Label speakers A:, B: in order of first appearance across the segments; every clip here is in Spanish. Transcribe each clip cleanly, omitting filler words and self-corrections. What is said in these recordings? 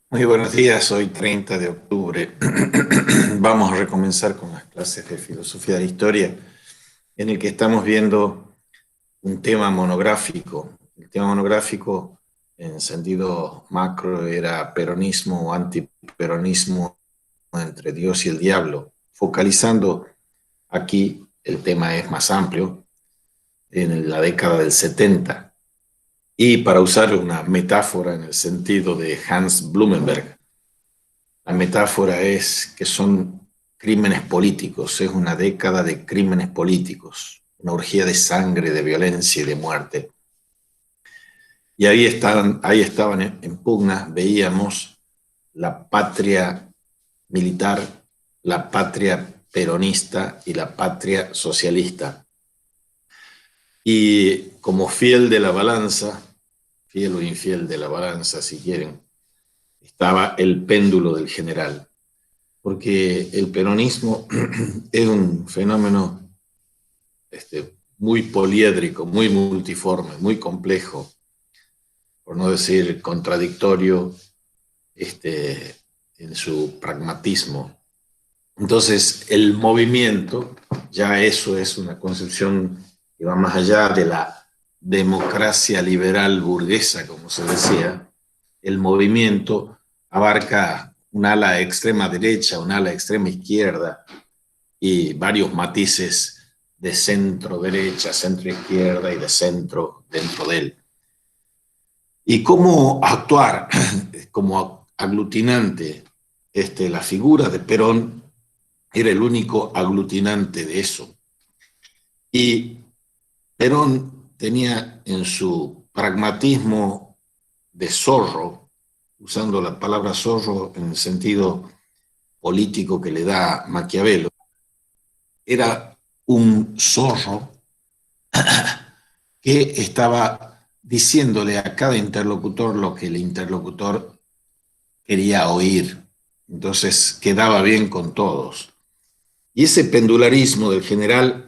A: Muy buenos días, hoy 30 de octubre. Vamos a recomenzar con las clases de filosofía de la historia, en el que estamos viendo un tema monográfico. El tema monográfico, en sentido macro, era peronismo o antiperonismo entre Dios y el diablo. Focalizando aquí, el tema es más amplio, en la década del 70. Y para usar una metáfora en el sentido de Hans Blumenberg, la metáfora es que son crímenes políticos, es una década de crímenes políticos, una orgía de sangre, de violencia y de muerte. Y ahí estaban en pugna, veíamos la patria militar, la patria peronista y la patria socialista. Y como fiel de la balanza, fiel o infiel de la balanza, si quieren, estaba el péndulo del general, porque el peronismo es un fenómeno muy poliédrico, muy multiforme, muy complejo, por no decir contradictorio en su pragmatismo. Entonces, el movimiento, ya eso es una concepción que va más allá de la democracia liberal burguesa, como se decía. El movimiento abarca un ala extrema derecha, un ala extrema izquierda y varios matices de centro derecha, centro izquierda y de centro dentro de él. Y cómo actuar como aglutinante, la figura de Perón era el único aglutinante de eso. Y Perón tenía en su pragmatismo de zorro, usando la palabra zorro en el sentido político que le da Maquiavelo, era un zorro que estaba diciéndole a cada interlocutor lo que el interlocutor quería oír. Entonces quedaba bien con todos. Y ese pendularismo del general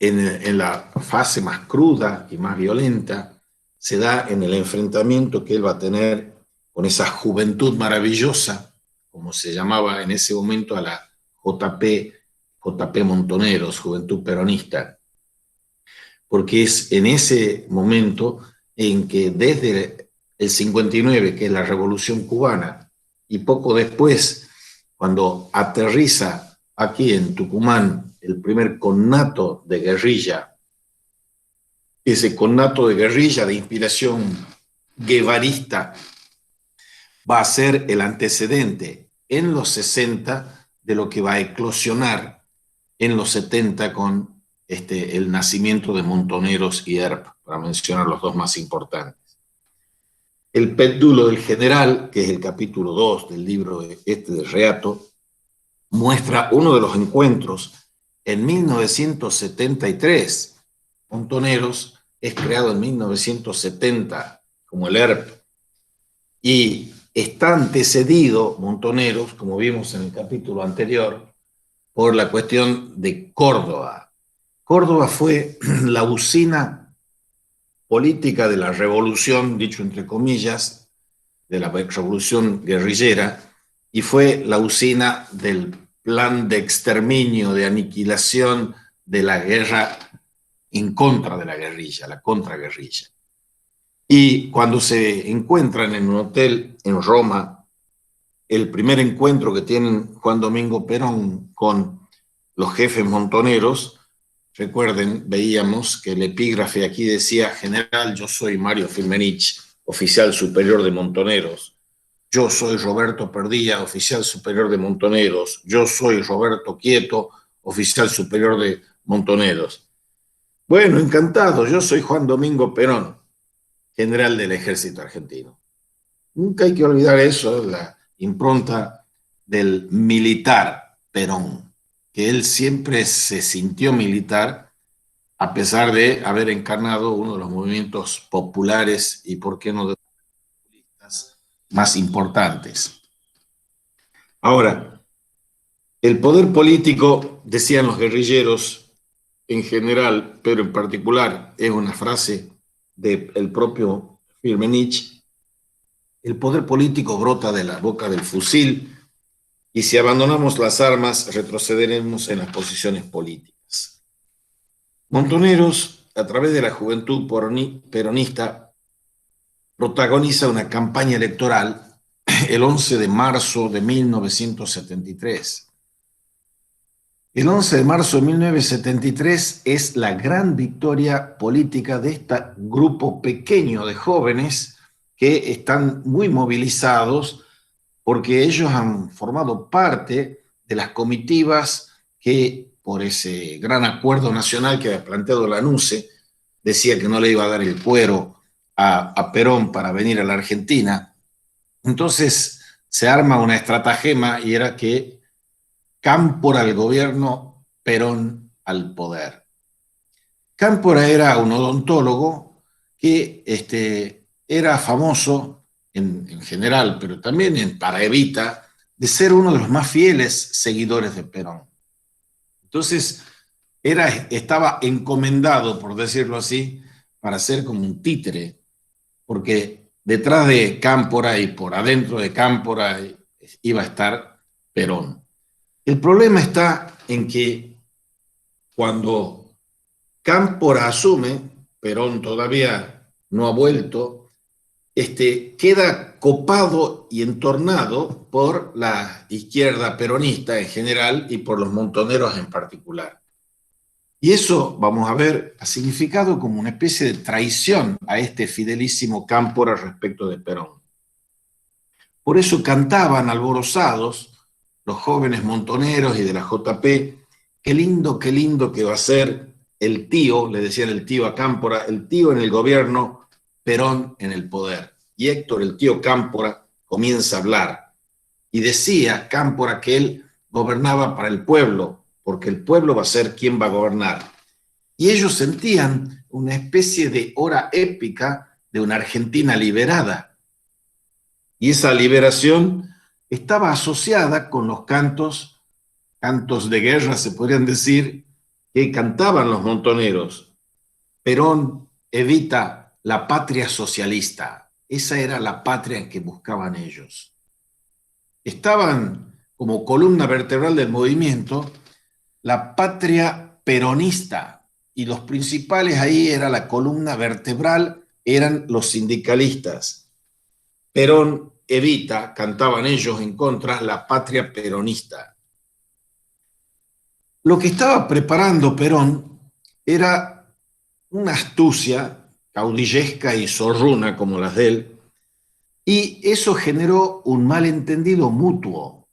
A: en la fase más cruda y más violenta se da en el enfrentamiento que él va a tener con esa juventud maravillosa, como se llamaba en ese momento a la JP Montoneros, Juventud Peronista, porque es en ese momento en que desde el 59, que es la Revolución Cubana, y poco después, cuando aterriza aquí en Tucumán el primer connato de guerrilla, ese connato de guerrilla de inspiración guevarista va a ser el antecedente en los 60 de lo que va a eclosionar en los 70 con el nacimiento de Montoneros y ERP, para mencionar los dos más importantes. El péndulo del general, que es el capítulo 2 del libro de Reato, muestra uno de los encuentros en 1973. Montoneros es creado en 1970 como el ERP y está antecedido, Montoneros, como vimos en el capítulo anterior, por la cuestión de Córdoba. Córdoba fue la usina política de la revolución, dicho entre comillas, de la revolución guerrillera, y fue la usina del plan de exterminio, de aniquilación de la guerra en contra de la guerrilla, la contraguerrilla. Y cuando se encuentran en un hotel en Roma, el primer encuentro que tienen Juan Domingo Perón con los jefes montoneros, recuerden, veíamos que el epígrafe aquí decía: General, yo soy Mario Firmenich, oficial superior de Montoneros. Yo soy Roberto Perdía, oficial superior de Montoneros. Yo soy Roberto Quieto, oficial superior de Montoneros. Bueno, encantado, yo soy Juan Domingo Perón, general del ejército argentino. Nunca hay que olvidar eso, la impronta del militar Perón, que él siempre se sintió militar a pesar de haber encarnado uno de los movimientos populares y, por qué no, de los más importantes. Ahora, el poder político, decían los guerrilleros en general, pero en particular, es una frase del propio Firmenich, el poder político brota de la boca del fusil y si abandonamos las armas retrocederemos en las posiciones políticas. Montoneros, a través de la juventud peronista, protagoniza una campaña electoral el 11 de marzo de 1973. El 11 de marzo de 1973 es la gran victoria política de este grupo pequeño de jóvenes que están muy movilizados porque ellos han formado parte de las comitivas que, por ese gran acuerdo nacional que había planteado la NUCE, decía que no le iba a dar el cuero a Perón para venir a la Argentina. Entonces se arma una estratagema y era que Cámpora al gobierno, Perón al poder. Cámpora era un odontólogo que era famoso en general, pero también para Evita, de ser uno de los más fieles seguidores de Perón. Entonces, estaba encomendado, por decirlo así, para ser como un títere, porque detrás de Cámpora y por adentro de Cámpora iba a estar Perón. El problema está en que cuando Cámpora asume, Perón todavía no ha vuelto, queda copado y entornado por la izquierda peronista en general y por los montoneros en particular. Y eso, vamos a ver, ha significado como una especie de traición a este fidelísimo Cámpora respecto de Perón. Por eso cantaban alborozados los jóvenes montoneros y de la JP, qué lindo que va a ser el tío, le decían el tío a Cámpora, el tío en el gobierno, Perón en el poder. Y Héctor, el tío Cámpora, comienza a hablar. Y decía Cámpora que él gobernaba para el pueblo, porque el pueblo va a ser quien va a gobernar. Y ellos sentían una especie de hora épica de una Argentina liberada. Y esa liberación estaba asociada con los cantos de guerra, se podrían decir, que cantaban los montoneros. Perón, Evita, la patria socialista. Esa era la patria que buscaban ellos. Estaban como columna vertebral del movimiento la patria peronista, y los principales ahí era la columna vertebral, eran los sindicalistas. Perón, Evita, cantaban ellos en contra, la patria peronista. Lo que estaba preparando Perón era una astucia caudillesca y zorruna como las de él, y eso generó un malentendido mutuo.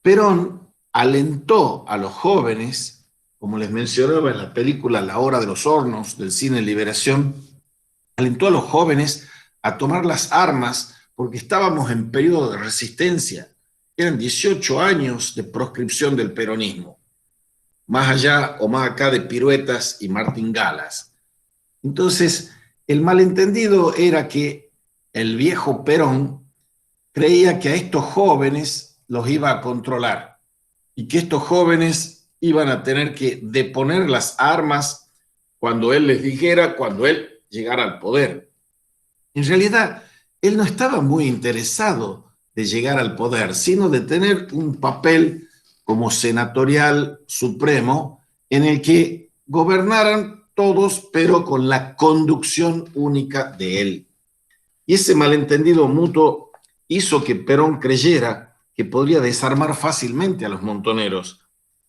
A: Perón alentó a los jóvenes, como les mencionaba en la película La Hora de los Hornos del cine Liberación, alentó a los jóvenes a tomar las armas porque estábamos en periodo de resistencia. Eran 18 años de proscripción del peronismo, más allá o más acá de piruetas y martingalas. Entonces, el malentendido era que el viejo Perón creía que a estos jóvenes los iba a controlar y que estos jóvenes iban a tener que deponer las armas cuando él les dijera, cuando él llegara al poder. En realidad, él no estaba muy interesado de llegar al poder, sino de tener un papel como senatorial supremo en el que gobernaran todos, pero con la conducción única de él. Y ese malentendido mutuo hizo que Perón creyera que podría desarmar fácilmente a los montoneros.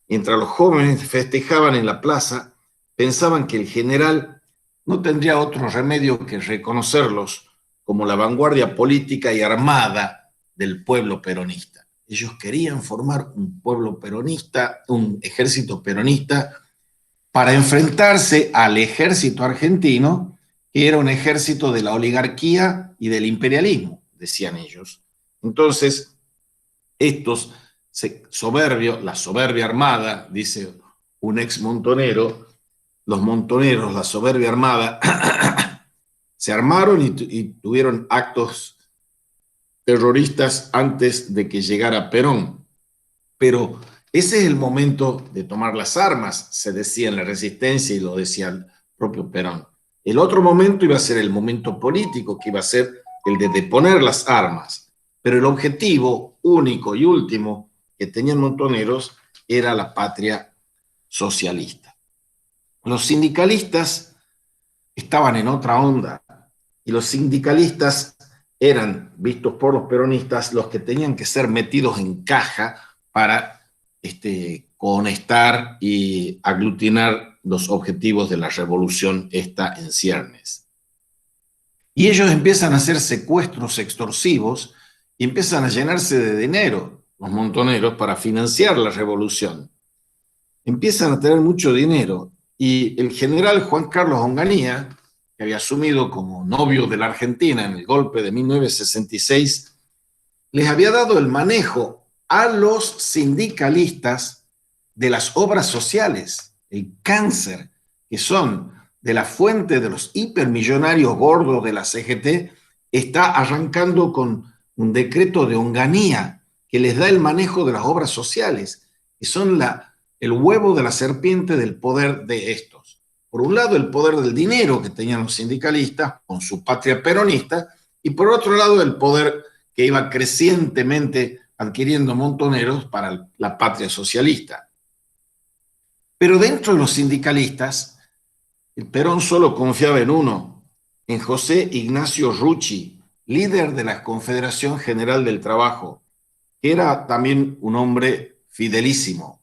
A: Mientras los jóvenes festejaban en la plaza, pensaban que el general no tendría otro remedio que reconocerlos como la vanguardia política y armada del pueblo peronista. Ellos querían formar un pueblo peronista, un ejército peronista, para enfrentarse al ejército argentino, que era un ejército de la oligarquía y del imperialismo, decían ellos. Entonces, estos soberbios, la soberbia armada, dice un ex montonero, los montoneros, la soberbia armada, se armaron y tuvieron actos terroristas antes de que llegara Perón. Pero ese es el momento de tomar las armas, se decía en la resistencia y lo decía el propio Perón. El otro momento iba a ser el momento político, que iba a ser el de deponer las armas, pero el objetivo único y último que tenían Montoneros era la patria socialista. Los sindicalistas estaban en otra onda y los sindicalistas eran vistos por los peronistas los que tenían que ser metidos en caja para conectar y aglutinar los objetivos de la revolución esta en ciernes. Y ellos empiezan a hacer secuestros extorsivos y empiezan a llenarse de dinero, los montoneros, para financiar la revolución. Empiezan a tener mucho dinero y el general Juan Carlos Onganía, que había asumido como novio de la Argentina en el golpe de 1966, les había dado el manejo a los sindicalistas de las obras sociales, el cáncer, que son de la fuente de los hipermillonarios gordos de la CGT, está arrancando con un decreto de Onganía que les da el manejo de las obras sociales, que son el huevo de la serpiente del poder de estos. Por un lado, el poder del dinero que tenían los sindicalistas con su patria peronista, y por otro lado, el poder que iba crecientemente adquiriendo Montoneros para la patria socialista. Pero dentro de los sindicalistas, el Perón solo confiaba en uno, en José Ignacio Rucci, líder de la Confederación General del Trabajo, que era también un hombre fidelísimo,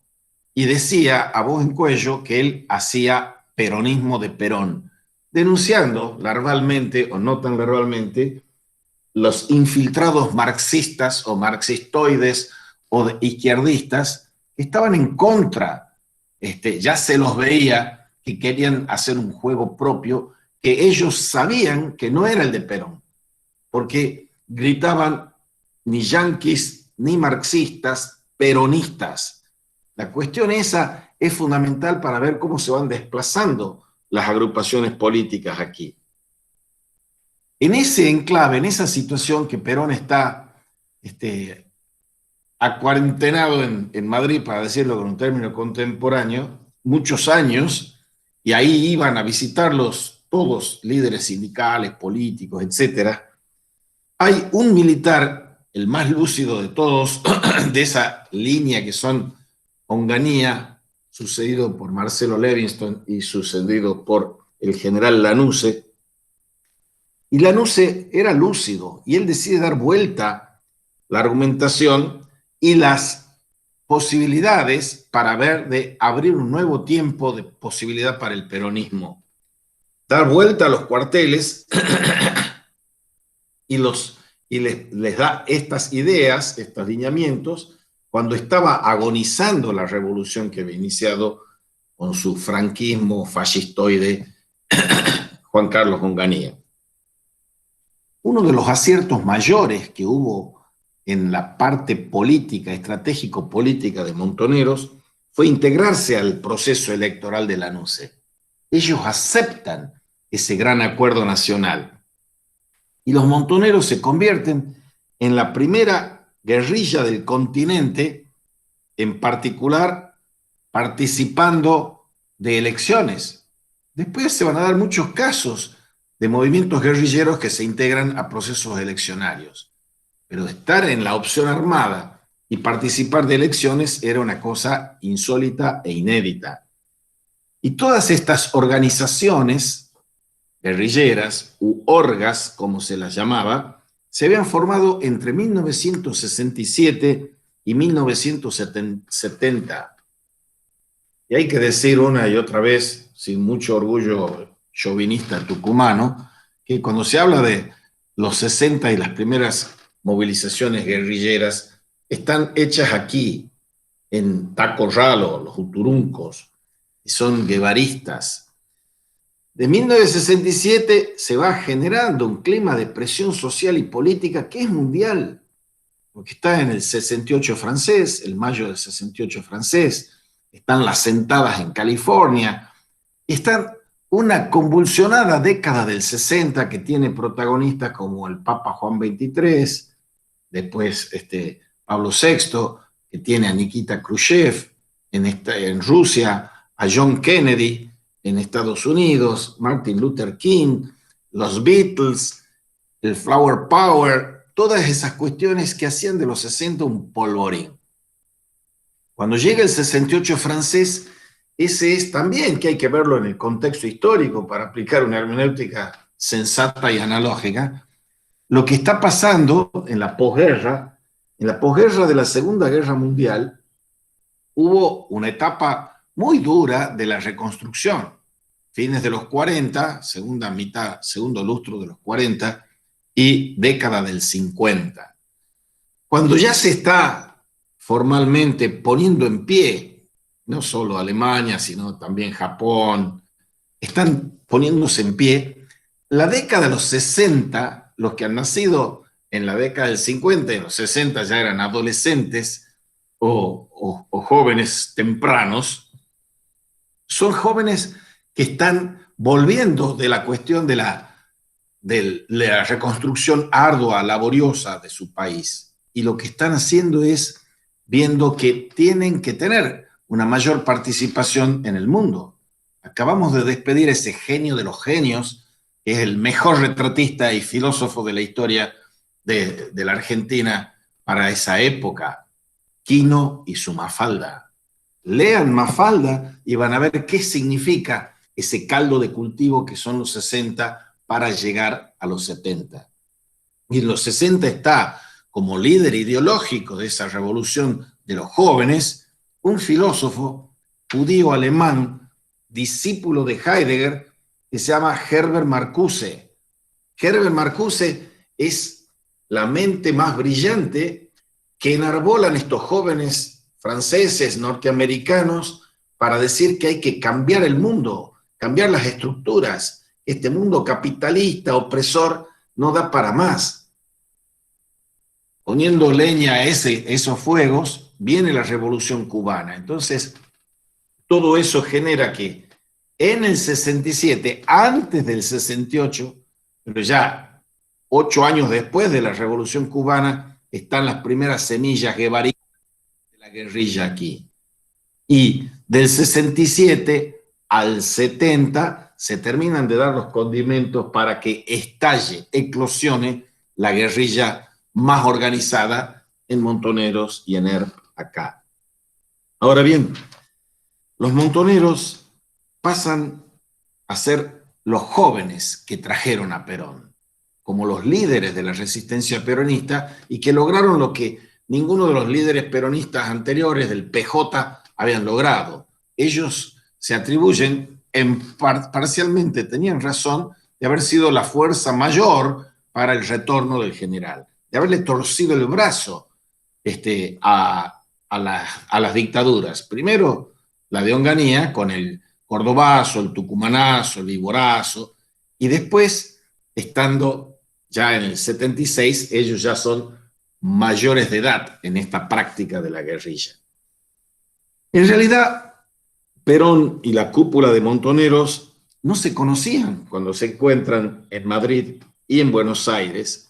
A: y decía a voz en cuello que él hacía peronismo de Perón, denunciando larvalmente o no tan larvalmente los infiltrados marxistas o marxistoides o izquierdistas que estaban en contra. Ya se los veía que querían hacer un juego propio que ellos sabían que no era el de Perón, porque gritaban ni yanquis, ni marxistas, peronistas. La cuestión esa es fundamental para ver cómo se van desplazando las agrupaciones políticas aquí. En ese enclave, en esa situación que Perón está acuarentenado en Madrid, para decirlo con un término contemporáneo, muchos años, y ahí iban a visitarlos todos, líderes sindicales, políticos, etc. Hay un militar, el más lúcido de todos, de esa línea que son Onganía, sucedido por Marcelo Levingston y sucedido por el general Lanusse. Y Lanusse era lúcido y él decide dar vuelta la argumentación y las posibilidades para ver de abrir un nuevo tiempo de posibilidad para el peronismo. Dar vuelta a los cuarteles y les da estas ideas, estos lineamientos, cuando estaba agonizando la revolución que había iniciado con su franquismo fascistoide Juan Carlos Onganía. Uno de los aciertos mayores que hubo en la parte política, estratégico-política de Montoneros, fue integrarse al proceso electoral de Lanusse. Ellos aceptan ese gran acuerdo nacional. Y los montoneros se convierten en la primera guerrilla del continente, en particular participando de elecciones. Después se van a dar muchos casos de movimientos guerrilleros que se integran a procesos eleccionarios. Pero estar en la opción armada y participar de elecciones era una cosa insólita e inédita. Y todas estas organizaciones guerrilleras, u orgas, como se las llamaba, se habían formado entre 1967 y 1970. Y hay que decir una y otra vez, sin mucho orgullo chauvinista tucumano, que cuando se habla de los 60 y las primeras movilizaciones guerrilleras, están hechas aquí, en Tacorralo, los Uturuncos, y son guevaristas. De 1967 se va generando un clima de presión social y política que es mundial, porque está en el 68 francés, el mayo del 68 francés, están las sentadas en California, está una convulsionada década del 60 que tiene protagonistas como el Papa Juan XXIII, después Pablo VI, que tiene a Nikita Khrushchev en Rusia, a John Kennedy en Estados Unidos, Martin Luther King, los Beatles, el flower power, todas esas cuestiones que hacían de los 60 un polvorín. Cuando llega el 68 francés, ese es también que hay que verlo en el contexto histórico para aplicar una hermenéutica sensata y analógica. Lo que está pasando en la posguerra de la Segunda Guerra Mundial, hubo una etapa muy dura de la reconstrucción. Fines de los 40, segunda mitad, segundo lustro de los 40 y década del 50. Cuando ya se está formalmente poniendo en pie, no solo Alemania, sino también Japón, están poniéndose en pie, la década de los 60, los que han nacido en la década del 50 y en los 60 ya eran adolescentes o jóvenes tempranos, son jóvenes que están volviendo de la cuestión de la reconstrucción ardua, laboriosa de su país. Y lo que están haciendo es viendo que tienen que tener una mayor participación en el mundo. Acabamos de despedir a ese genio de los genios, que es el mejor retratista y filósofo de la historia de la Argentina para esa época, Quino y su Mafalda. Lean Mafalda y van a ver qué significa ese caldo de cultivo que son los 60 para llegar a los 70. Y en los 60 está como líder ideológico de esa revolución de los jóvenes un filósofo judío alemán, discípulo de Heidegger, que se llama Herbert Marcuse. Herbert Marcuse es la mente más brillante que enarbolan estos jóvenes franceses, norteamericanos, para decir que hay que cambiar el mundo, cambiar las estructuras. Este mundo capitalista, opresor, no da para más. Poniendo leña a esos fuegos, viene la Revolución Cubana. Entonces, todo eso genera que en el 67, antes del 68, pero ya 8 años después de la Revolución Cubana, están las primeras semillas guevaristas de la guerrilla aquí. Y del 67 al 70 se terminan de dar los condimentos para que estalle, eclosione la guerrilla más organizada en Montoneros y en ERP acá. Ahora bien, los montoneros pasan a ser los jóvenes que trajeron a Perón, como los líderes de la resistencia peronista y que lograron lo que ninguno de los líderes peronistas anteriores del PJ habían logrado. Ellos se atribuyen, parcialmente tenían razón, de haber sido la fuerza mayor para el retorno del general, de haberle torcido el brazo a las dictaduras. Primero, la de Onganía, con el cordobazo, el tucumanazo, el iborazo, y después, estando ya en el 76, ellos ya son mayores de edad en esta práctica de la guerrilla. En realidad, Perón y la cúpula de Montoneros no se conocían cuando se encuentran en Madrid y en Buenos Aires,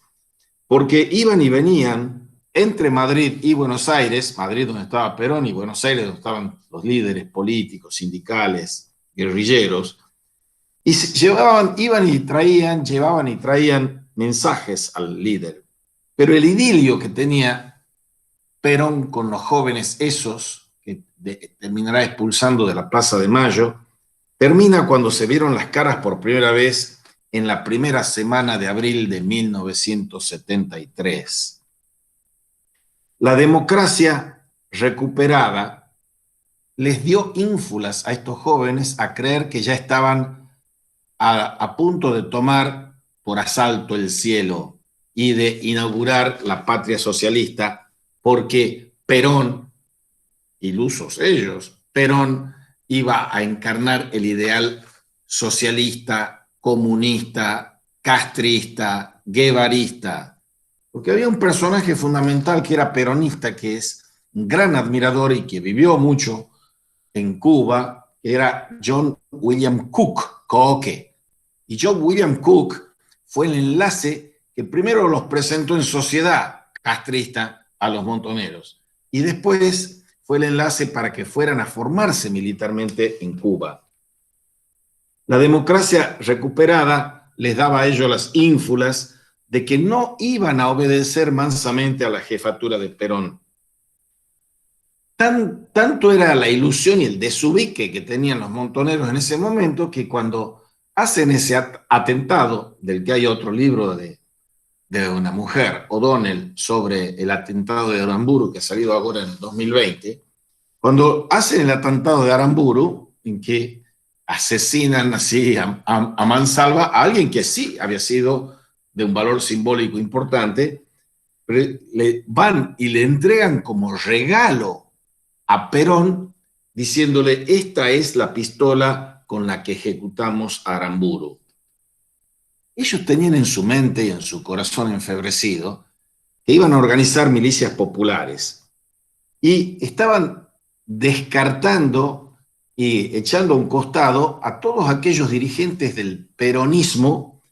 A: porque iban y venían entre Madrid y Buenos Aires, Madrid donde estaba Perón y Buenos Aires donde estaban los líderes políticos, sindicales, guerrilleros, y llevaban y traían mensajes al líder. Pero el idilio que tenía Perón con los jóvenes esos, que terminará expulsando de la Plaza de Mayo, termina cuando se vieron las caras por primera vez en la primera semana de abril de 1973. La democracia recuperada les dio ínfulas a estos jóvenes a creer que ya estaban a punto de tomar por asalto el cielo y de inaugurar la patria socialista, porque Perón, ilusos ellos, Perón iba a encarnar el ideal socialista, comunista, castrista, guevarista, porque había un personaje fundamental que era peronista, que es un gran admirador y que vivió mucho en Cuba, que era John William Cook, Cooke. Y John William Cook fue el enlace que primero los presentó en sociedad castrista a los montoneros y después fue el enlace para que fueran a formarse militarmente en Cuba. La democracia recuperada les daba a ellos las ínfulas de que no iban a obedecer mansamente a la jefatura de Perón. Tanto era la ilusión y el desubique que tenían los montoneros en ese momento que cuando hacen ese atentado, del que hay otro libro de una mujer, O'Donnell, sobre el atentado de Aramburu, que ha salido ahora en 2020, cuando hacen el atentado de Aramburu, en que asesinan así a mansalva a alguien que sí había sido de un valor simbólico importante, le van y le entregan como regalo a Perón, diciéndole, esta es la pistola con la que ejecutamos a Aramburu. Ellos tenían en su mente y en su corazón enfebrecido que iban a organizar milicias populares y estaban descartando y echando a un costado a todos aquellos dirigentes del peronismo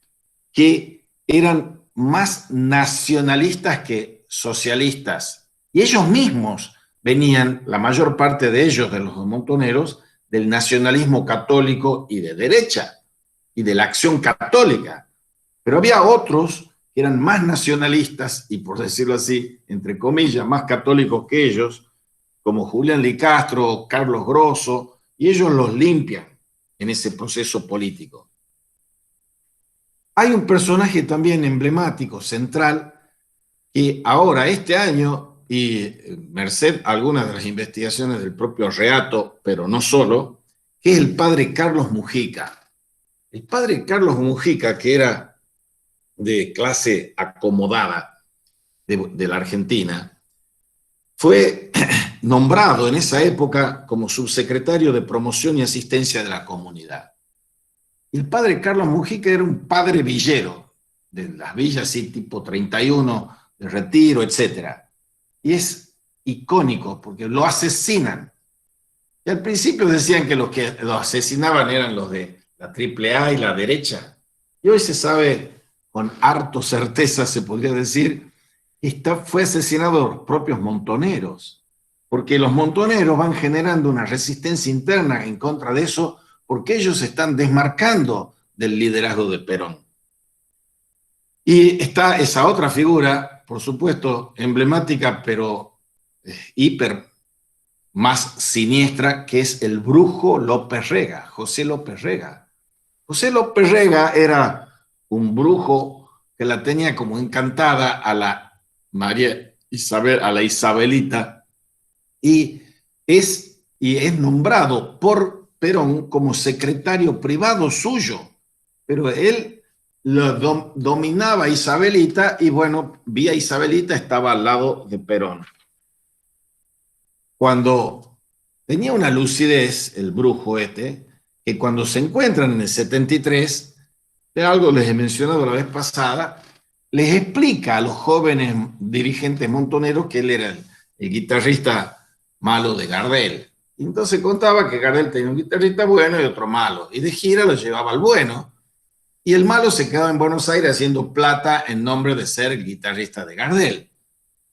A: que eran más nacionalistas que socialistas. Y ellos mismos venían, la mayor parte de ellos, de los montoneros, del nacionalismo católico y de derecha, y de la acción católica. Pero había otros que eran más nacionalistas y, por decirlo así, entre comillas, más católicos que ellos, como Julián Licastro, Carlos Grosso, y ellos los limpian en ese proceso político. Hay un personaje también emblemático, central, que ahora, este año, y merced a algunas de las investigaciones del propio Reato, pero no solo, que es el padre Carlos Mujica. El padre Carlos Mujica, que era de clase acomodada de la Argentina, fue nombrado en esa época como subsecretario de Promoción y Asistencia de la Comunidad. El padre Carlos Mujica era un padre villero, de las villas así tipo 31, de Retiro, etc. Y es icónico porque lo asesinan. Y al principio decían que los que lo asesinaban eran los de la AAA y la derecha. Y hoy se sabe con harto certeza, se podría decir, que fue asesinado por los propios montoneros. Porque los montoneros van generando una resistencia interna en contra de eso, porque ellos se están desmarcando del liderazgo de Perón. Y está esa otra figura, por supuesto, emblemática, pero hiper más siniestra, que es el brujo López Rega, José López Rega. José López Rega era un brujo que la tenía como encantada a la María Isabel, a la Isabelita, y es nombrado por Perón como secretario privado suyo, pero él lo dominaba a Isabelita y bueno, vía Isabelita estaba al lado de Perón. Cuando tenía una lucidez, el brujo que cuando se encuentran en el 73, de algo les he mencionado la vez pasada, les explica a los jóvenes dirigentes montoneros que él era el guitarrista malo de Gardel. Y entonces contaba que Gardel tenía un guitarrista bueno y otro malo, y de gira lo llevaba al bueno, y el malo se quedaba en Buenos Aires haciendo plata en nombre de ser el guitarrista de Gardel.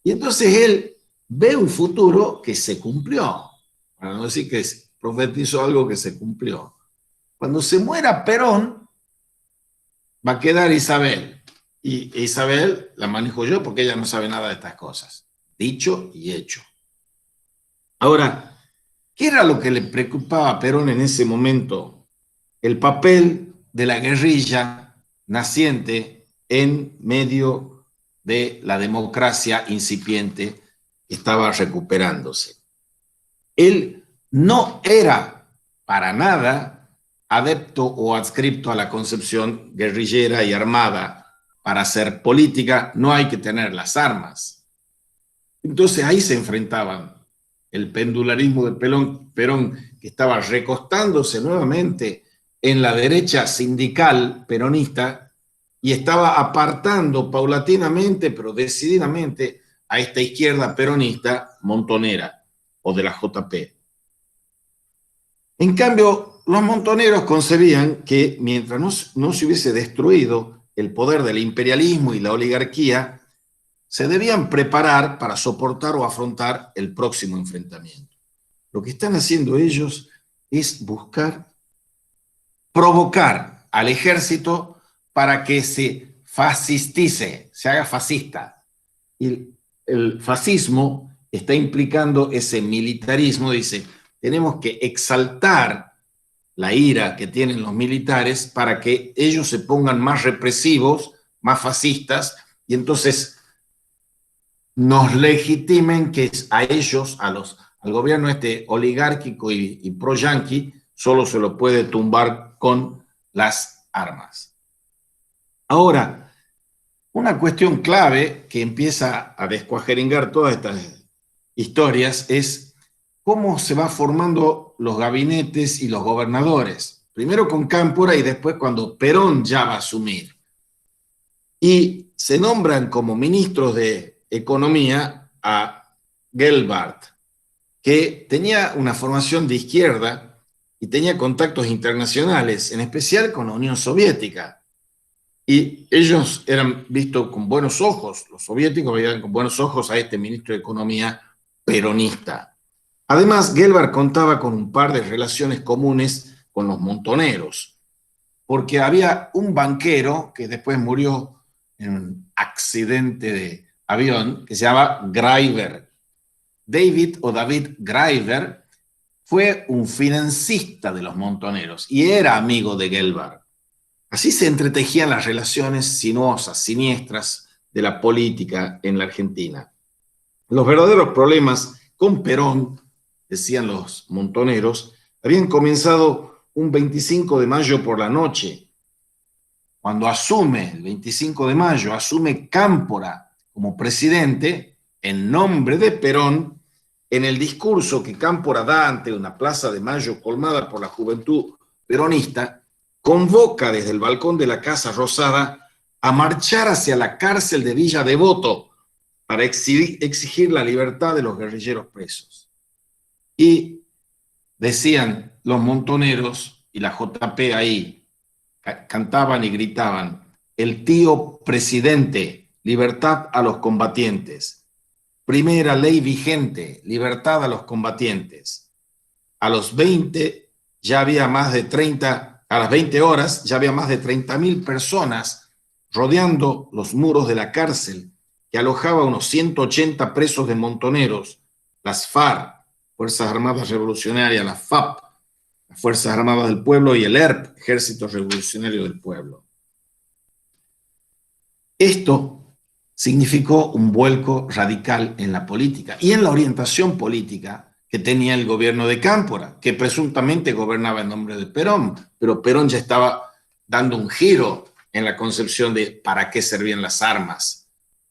A: Y entonces él ve un futuro que se cumplió, para no decir que profetizó algo que se cumplió. Cuando se muera Perón, va a quedar Isabel. Y Isabel la manejo yo porque ella no sabe nada de estas cosas. Dicho y hecho. Ahora, ¿qué era lo que le preocupaba a Perón en ese momento? El papel de la guerrilla naciente en medio de la democracia incipiente que estaba recuperándose. Él no era para nada adepto o adscripto a la concepción guerrillera y armada. Para hacer política no hay que tener las armas. Entonces ahí se enfrentaban el pendularismo de Perón, que estaba recostándose nuevamente en la derecha sindical peronista y estaba apartando paulatinamente, pero decididamente, a esta izquierda peronista montonera o de la JP. En cambio, los montoneros concebían que mientras no se hubiese destruido el poder del imperialismo y la oligarquía, se debían preparar para soportar o afrontar el próximo enfrentamiento. Lo que están haciendo ellos es buscar provocar al ejército para que se fascistice, se haga fascista. Y el fascismo está implicando ese militarismo, dice, tenemos que exaltar la ira que tienen los militares para que ellos se pongan más represivos, más fascistas, y entonces nos legitimen que a ellos, al gobierno este oligárquico y pro-yanqui, solo se lo puede tumbar con las armas. Ahora, una cuestión clave que empieza a descuajeringar todas estas historias es cómo se va formando los gabinetes y los gobernadores. Primero con Cámpora y después cuando Perón ya va a asumir. Y se nombran como ministros de Economía a Gelbart, que tenía una formación de izquierda y tenía contactos internacionales, en especial con la Unión Soviética. Y ellos eran vistos con buenos ojos, los soviéticos veían con buenos ojos a este ministro de Economía peronista. Además, Gelbart contaba con un par de relaciones comunes con los montoneros, porque había un banquero que después murió en un accidente de avión que se llama Greiber. David Greiber fue un financista de los montoneros y era amigo de Gelbart. Así se entretejían las relaciones sinuosas, siniestras de la política en la Argentina. Los verdaderos problemas con Perón, decían los montoneros, habían comenzado un 25 de mayo por la noche, cuando asume, el 25 de mayo, asume Cámpora como presidente en nombre de Perón. En el discurso que Cámpora da ante una plaza de Mayo colmada por la juventud peronista, convoca desde el balcón de la Casa Rosada a marchar hacia la cárcel de Villa Devoto para exigir la libertad de los guerrilleros presos. Y decían los montoneros y la JP ahí, cantaban y gritaban, el tío presidente, libertad a los combatientes. Primera ley vigente, libertad a los combatientes. A los 20 ya había más de 30, a las 20 horas ya había más de 30.000 personas rodeando los muros de la cárcel que alojaba unos 180 presos de montoneros, las FARC, Fuerzas Armadas Revolucionarias, la FAP, las Fuerzas Armadas del Pueblo, y el ERP, Ejército Revolucionario del Pueblo. Esto significó un vuelco radical en la política y en la orientación política que tenía el gobierno de Cámpora, que presuntamente gobernaba en nombre de Perón, pero Perón ya estaba dando un giro en la concepción de para qué servían las armas.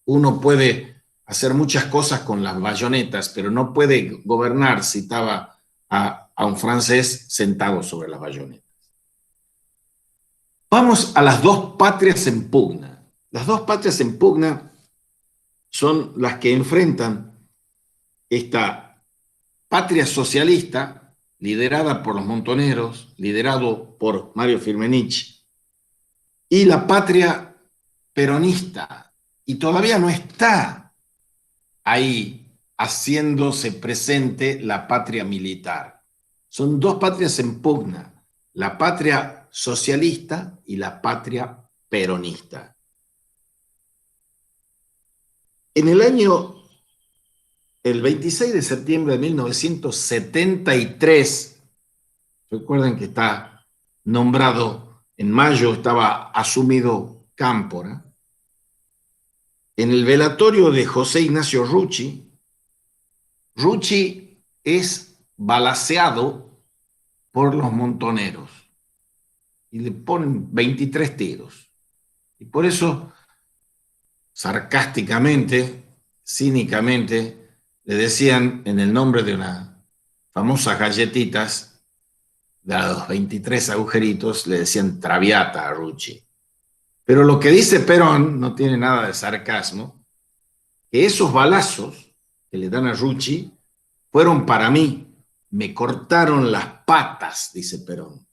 A: Uno puede hacer muchas cosas con las bayonetas, pero no puede gobernar, citaba a un francés sentado sobre las bayonetas. Vamos a las dos patrias en pugna. Las dos patrias en pugna son las que enfrentan esta patria socialista liderada por los montoneros, liderado por Mario Firmenich, y la patria peronista, y todavía no está ahí haciéndose presente la patria militar. Son dos patrias en pugna, la patria socialista y la patria peronista. En el 26 de septiembre de 1973, recuerden que está nombrado, en mayo estaba asumido Cámpora, en el velatorio de José Ignacio Rucci es balaceado por los montoneros y le ponen 23 tiros. Y por eso, sarcásticamente, cínicamente, le decían, en el nombre de unas famosas galletitas, de los 23 agujeritos, le decían Traviata a Rucci. Pero lo que dice Perón no tiene nada de sarcasmo, que esos balazos que le dan a Rucci fueron para mí, me cortaron las patas, dice Perón.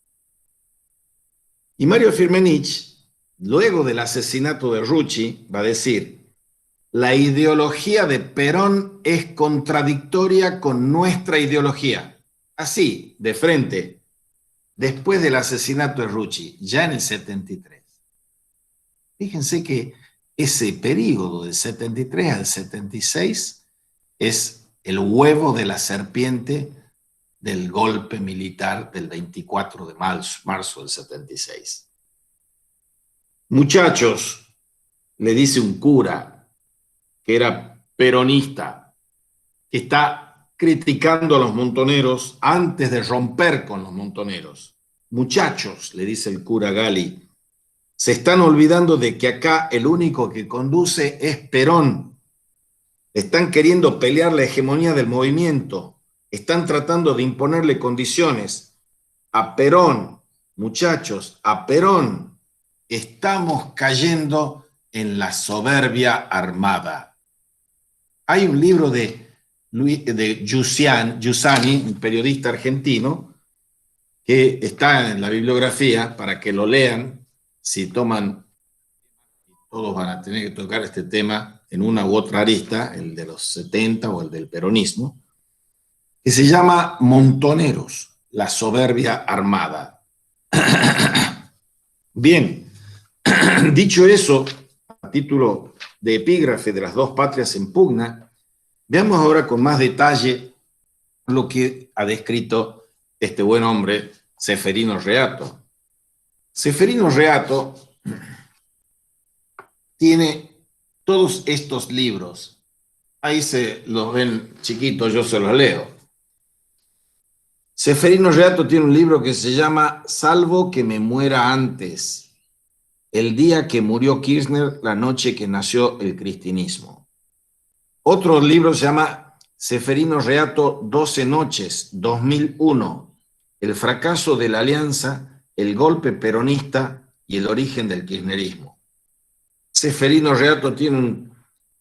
A: Y Mario Firmenich, luego del asesinato de Rucci, va a decir, la ideología de Perón es contradictoria con nuestra ideología. Así, de frente, después del asesinato de Rucci, ya en el 73. Fíjense que ese periodo del 73 al 76 es el huevo de la serpiente del golpe militar del 24 de marzo del 76. Muchachos, le dice un cura que era peronista, que está criticando a los montoneros antes de romper con los montoneros. Muchachos, le dice el cura Gali, se están olvidando de que acá el único que conduce es Perón. Están queriendo pelear la hegemonía del movimiento. Están tratando de imponerle condiciones. A Perón, muchachos, a Perón. Estamos cayendo en la soberbia armada. Hay un libro de Giussani, un periodista argentino, que está en la bibliografía para que lo lean. Si toman, todos van a tener que tocar este tema en una u otra arista, el de los 70 o el del peronismo, que se llama Montoneros, la soberbia armada. Bien, dicho eso, a título de epígrafe de las dos patrias en pugna, veamos ahora con más detalle lo que ha descrito este buen hombre, Ceferino Reato. Ceferino Reato tiene todos estos libros. Ahí se los ven chiquitos, yo se los leo. Ceferino Reato tiene un libro que se llama Salvo que me muera antes, el día que murió Kirchner, la noche que nació el cristianismo. Otro libro se llama Ceferino Reato 12 noches, 2001, el fracaso de la alianza, el golpe peronista y el origen del kirchnerismo. Ceferino Reato tiene un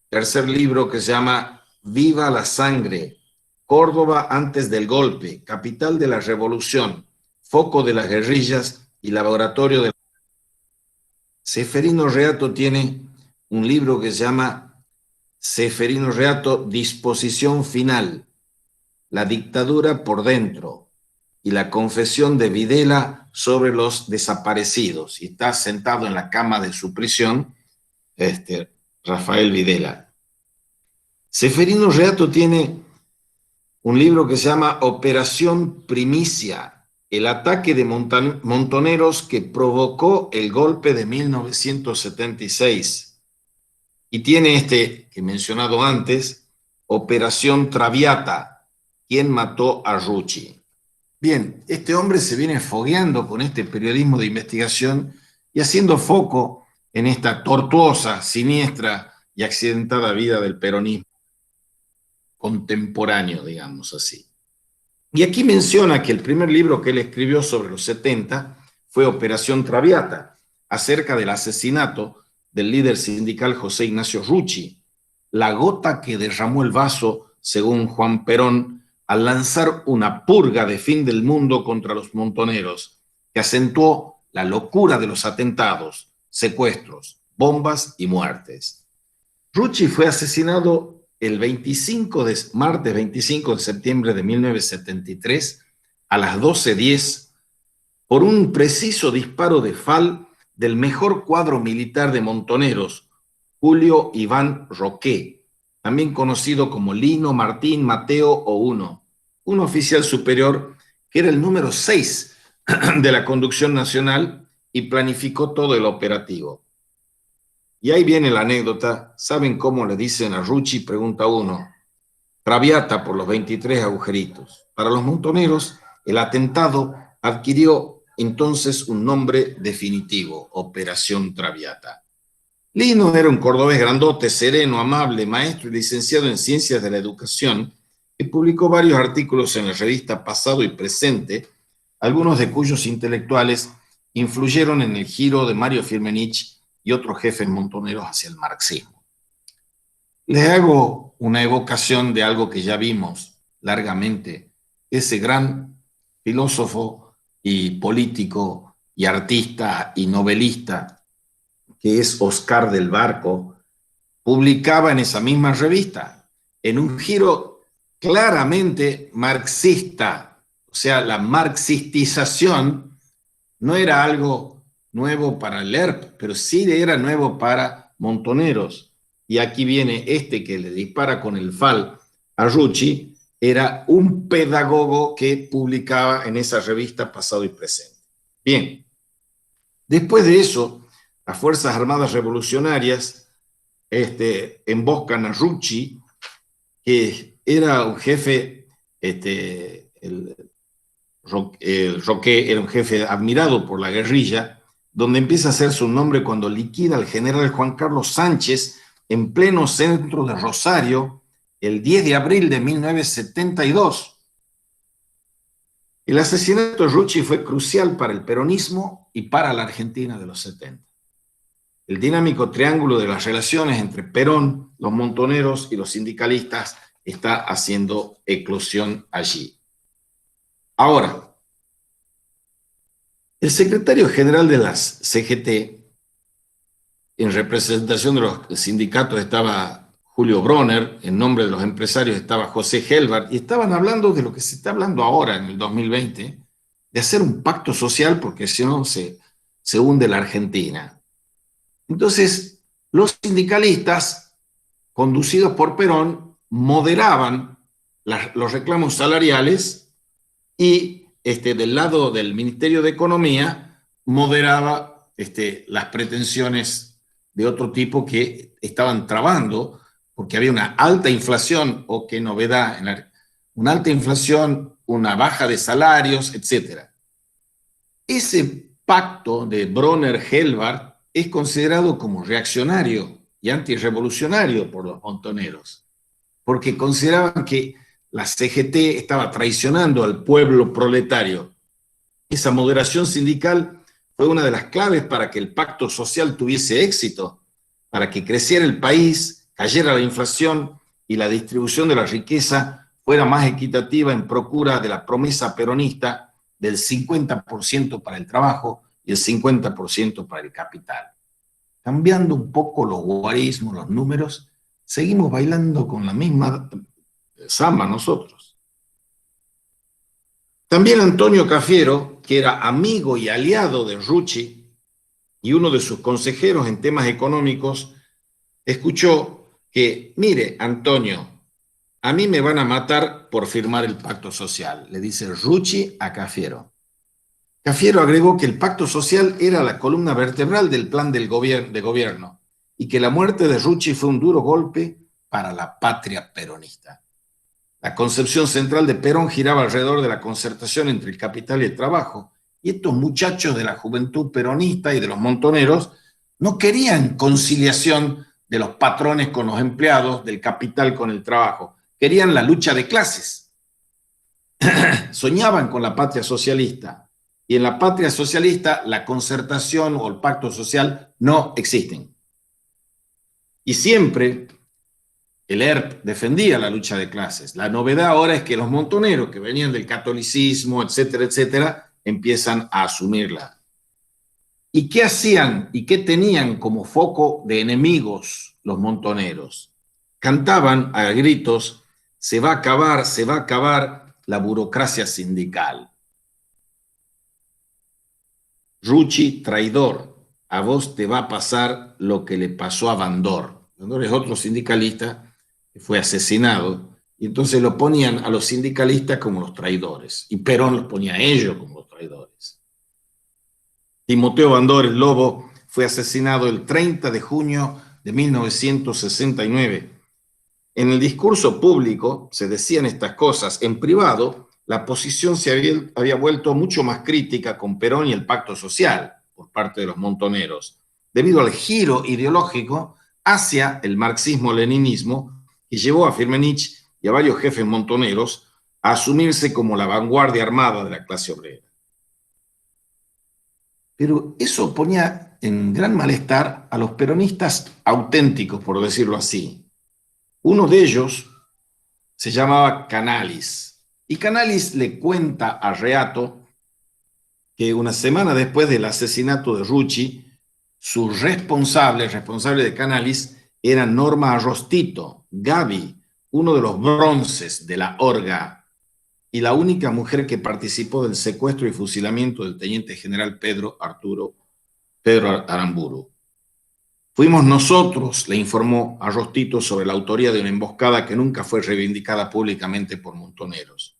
A: tercer libro que se llama Viva la sangre, Córdoba antes del golpe, capital de la revolución, foco de las guerrillas y laboratorio de... Ceferino Reato tiene un libro que se llama Ceferino Reato, Disposición Final, la dictadura por dentro y la confesión de Videla sobre los desaparecidos. Y está sentado en la cama de su prisión, Rafael Videla. Ceferino Reato tiene un libro que se llama Operación Primicia, el ataque de montoneros que provocó el golpe de 1976. Y tiene este que he mencionado antes, Operación Traviata, ¿quién mató a Rucci? Bien, este hombre se viene fogueando con este periodismo de investigación y haciendo foco en esta tortuosa, siniestra y accidentada vida del peronismo contemporáneo, digamos así. Y aquí menciona que el primer libro que él escribió sobre los 70 fue Operación Traviata, acerca del asesinato del líder sindical José Ignacio Rucci, la gota que derramó el vaso, según Juan Perón, al lanzar una purga de fin del mundo contra los montoneros, que acentuó la locura de los atentados, secuestros, bombas y muertes. Rucci fue asesinado el martes 25 de septiembre de 1973 a las 12:10 por un preciso disparo de FAL del mejor cuadro militar de montoneros, Julio Iván Roqué, también conocido como Lino Martín Mateo o Uno, un oficial superior que era el número 6 de la conducción nacional y planificó todo el operativo. Y ahí viene la anécdota. ¿Saben cómo le dicen a Rucci? Pregunta uno. Traviata por los 23 agujeritos. Para los montoneros, el atentado adquirió entonces un nombre definitivo, Operación Traviata. Lino era un cordobés grandote, sereno, amable, maestro y licenciado en Ciencias de la Educación, que publicó varios artículos en la revista Pasado y Presente, algunos de cuyos intelectuales influyeron en el giro de Mario Firmenich y otros jefes montoneros hacia el marxismo. Les hago una evocación de algo que ya vimos largamente. Ese gran filósofo y político y artista y novelista que es Oscar del Barco, publicaba en esa misma revista, en un giro claramente marxista, o sea, la marxistización no era algo nuevo para el ERP, pero sí era nuevo para Montoneros. Y aquí viene este que le dispara con el FAL a Rucci, era un pedagogo que publicaba en esa revista Pasado y Presente. Bien, después de eso, las Fuerzas Armadas Revolucionarias emboscan a Rucci, que era un jefe, el Roque era un jefe admirado por la guerrilla, donde empieza a hacerse un nombre cuando liquida al general Juan Carlos Sánchez en pleno centro de Rosario el 10 de abril de 1972. El asesinato de Rucci fue crucial para el peronismo y para la Argentina de los 70. El dinámico triángulo de las relaciones entre Perón, los montoneros y los sindicalistas está haciendo eclosión allí. Ahora, el secretario general de las CGT, en representación de los sindicatos estaba Julio Bronner, en nombre de los empresarios estaba José Helbert, y estaban hablando de lo que se está hablando ahora en el 2020, de hacer un pacto social porque si no se hunde la Argentina. Entonces, los sindicalistas, conducidos por Perón, moderaban los reclamos salariales y del lado del Ministerio de Economía moderaba las pretensiones de otro tipo que estaban trabando porque había una alta inflación, o qué novedad, una alta inflación, una baja de salarios, etc. Ese pacto de Bronner-Helbert es considerado como reaccionario y antirrevolucionario por los montoneros, porque consideraban que la CGT estaba traicionando al pueblo proletario. Esa moderación sindical fue una de las claves para que el pacto social tuviese éxito, para que creciera el país, cayera la inflación y la distribución de la riqueza fuera más equitativa en procura de la promesa peronista del 50% para el trabajo y el 50% para el capital. Cambiando un poco los guarismos, los números, seguimos bailando con la misma samba nosotros. También Antonio Cafiero, que era amigo y aliado de Rucci y uno de sus consejeros en temas económicos, escuchó que, mire, Antonio, a mí me van a matar por firmar el pacto social, le dice Rucci a Cafiero. Cafiero agregó que el pacto social era la columna vertebral del plan de gobierno y que la muerte de Rucci fue un duro golpe para la patria peronista. La concepción central de Perón giraba alrededor de la concertación entre el capital y el trabajo, y estos muchachos de la juventud peronista y de los montoneros no querían conciliación de los patrones con los empleados, del capital con el trabajo, querían la lucha de clases. Soñaban con la patria socialista, y en la patria socialista la concertación o el pacto social no existen. Y siempre el ERP defendía la lucha de clases. La novedad ahora es que los montoneros que venían del catolicismo, etcétera, etcétera, empiezan a asumirla. ¿Y qué hacían y qué tenían como foco de enemigos los montoneros? Cantaban a gritos: se va a acabar la burocracia sindical. Rucci, traidor, a vos te va a pasar lo que le pasó a Bandor. Bandor es otro sindicalista que fue asesinado, y entonces lo ponían a los sindicalistas como los traidores, y Perón los ponía a ellos como los traidores. Timoteo Bandor, el Lobo, fue asesinado el 30 de junio de 1969. En el discurso público se decían estas cosas. En privado, la posición se había vuelto mucho más crítica con Perón y el pacto social por parte de los montoneros, debido al giro ideológico hacia el marxismo-leninismo que llevó a Firmenich y a varios jefes montoneros a asumirse como la vanguardia armada de la clase obrera. Pero eso ponía en gran malestar a los peronistas auténticos, por decirlo así. Uno de ellos se llamaba Canalis, y Canalis le cuenta a Reato que una semana después del asesinato de Rucci, su responsable de Canalis, era Norma Arrostito, Gaby, uno de los bronces de la Orga, y la única mujer que participó del secuestro y fusilamiento del teniente general Pedro Arturo Pedro Aramburu. Fuimos nosotros, le informó a Rostito sobre la autoría de una emboscada que nunca fue reivindicada públicamente por Montoneros.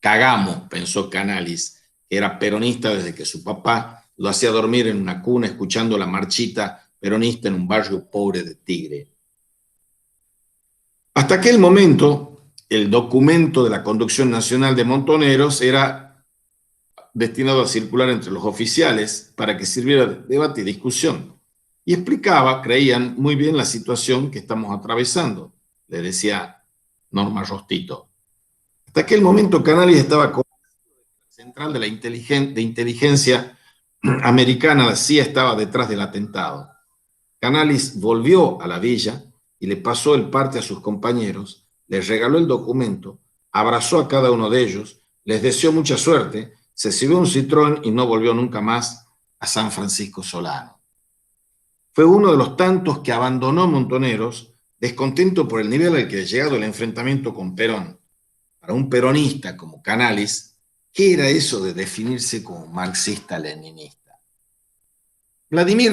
A: Cagamos, pensó Canalis, que era peronista desde que su papá lo hacía dormir en una cuna escuchando la marchita peronista en un barrio pobre de Tigre. Hasta aquel momento, el documento de la Conducción Nacional de Montoneros era destinado a circular entre los oficiales para que sirviera de debate y discusión. Y explicaba, creían, muy bien la situación que estamos atravesando, le decía Norma Rostito. Hasta aquel momento Canalis estaba con la central de la inteligencia americana, la CIA estaba detrás del atentado. Canalis volvió a la villa y le pasó el parte a sus compañeros, les regaló el documento, abrazó a cada uno de ellos, les deseó mucha suerte, se sirvió un citrón y no volvió nunca más a San Francisco Solano. Fue uno de los tantos que abandonó Montoneros, descontento por el nivel al que ha llegado el enfrentamiento con Perón. Para un peronista como Canalis, ¿qué era eso de definirse como marxista-leninista? Vladimir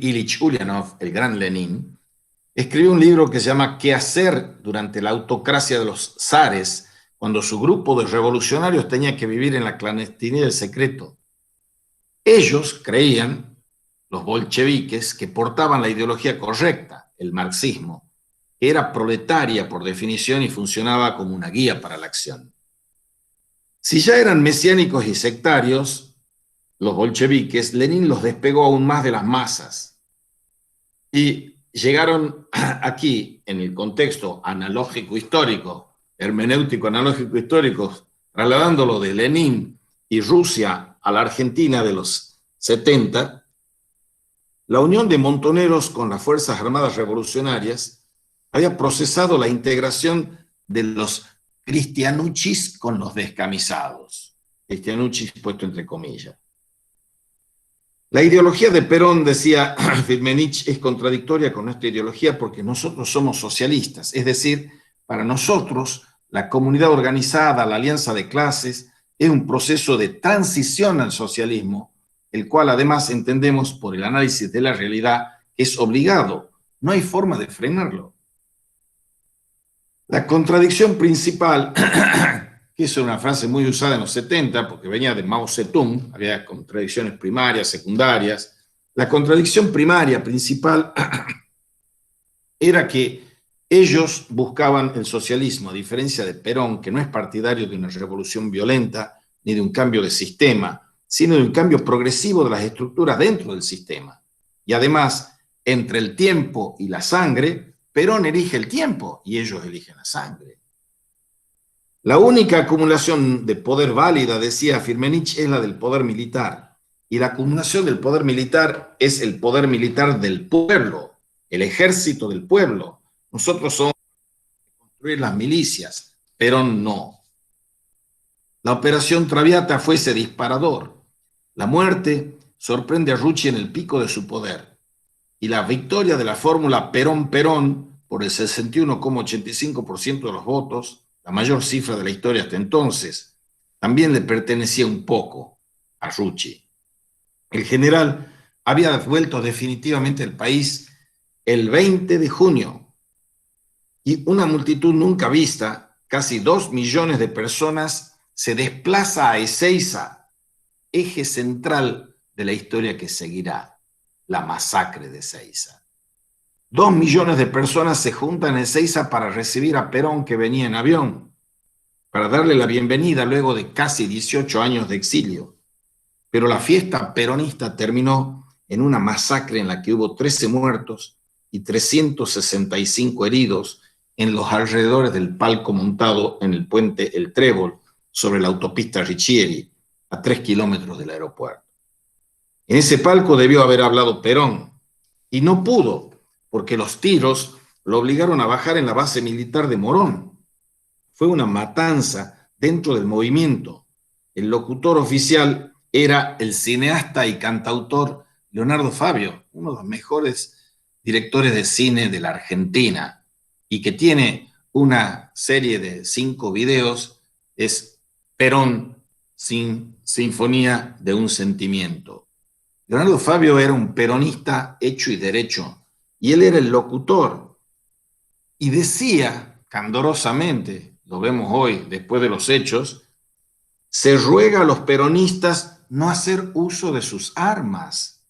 A: Ilich Ulyanov, el gran Lenin, escribió un libro que se llama ¿Qué hacer durante la autocracia de los zares, cuando su grupo de revolucionarios tenía que vivir en la clandestinidad del secreto? Ellos creían, los bolcheviques, que portaban la ideología correcta, el marxismo, que era proletaria por definición y funcionaba como una guía para la acción. Si ya eran mesiánicos y sectarios, los bolcheviques, Lenin los despegó aún más de las masas. Y llegaron aquí, en el contexto analógico histórico, hermenéutico analógico histórico, trasladándolo de Lenin y Rusia a la Argentina de los 70, la unión de Montoneros con las Fuerzas Armadas Revolucionarias había procesado la integración de los cristianuchis con los descamisados. Cristianuchis puesto entre comillas. La ideología de Perón, decía Firmenich, es contradictoria con nuestra ideología porque nosotros somos socialistas. Es decir, para nosotros, la comunidad organizada, la alianza de clases, es un proceso de transición al socialismo, el cual además entendemos por el análisis de la realidad que es obligado. No hay forma de frenarlo. La contradicción principal, que es una frase muy usada en los 70, porque venía de Mao Zedong, había contradicciones primarias, secundarias. La contradicción primaria, principal, era que ellos buscaban el socialismo, a diferencia de Perón, que no es partidario de una revolución violenta ni de un cambio de sistema, sino de un cambio progresivo de las estructuras dentro del sistema. Y además, entre el tiempo y la sangre, Perón elige el tiempo y ellos eligen la sangre. La única acumulación de poder válida, decía Firmenich, es la del poder militar. Y la acumulación del poder militar es el poder militar del pueblo, el ejército del pueblo. Nosotros somos construir las milicias, Perón no. La operación Traviata fue ese disparador. La muerte sorprende a Rucci en el pico de su poder. Y la victoria de la fórmula Perón-Perón por el 61,85% de los votos, la mayor cifra de la historia hasta entonces, también le pertenecía un poco a Rucci. El general había vuelto definitivamente al país el 20 de junio y una multitud nunca vista, casi 2 millones de personas, se desplaza a Ezeiza, eje central de la historia que seguirá, la masacre de Ezeiza. 2 millones de personas se juntan en Ezeiza para recibir a Perón, que venía en avión, para darle la bienvenida luego de casi 18 años de exilio. Pero la fiesta peronista terminó en una masacre en la que hubo 13 muertos y 365 heridos en los alrededores del palco montado en el puente El Trébol sobre la autopista Riccieri, a 3 kilómetros del aeropuerto. En ese palco debió haber hablado Perón, y no pudo, porque los tiros lo obligaron a bajar en la base militar de Morón. Fue una matanza dentro del movimiento. El locutor oficial era el cineasta y cantautor Leonardo Fabio, uno de los mejores directores de cine de la Argentina, y que tiene una serie de 5 videos, es Perón, Sinfonía de un Sentimiento. Leonardo Fabio era un peronista hecho y derecho, y él era el locutor, y decía candorosamente, lo vemos hoy después de los hechos, se ruega a los peronistas no hacer uso de sus armas.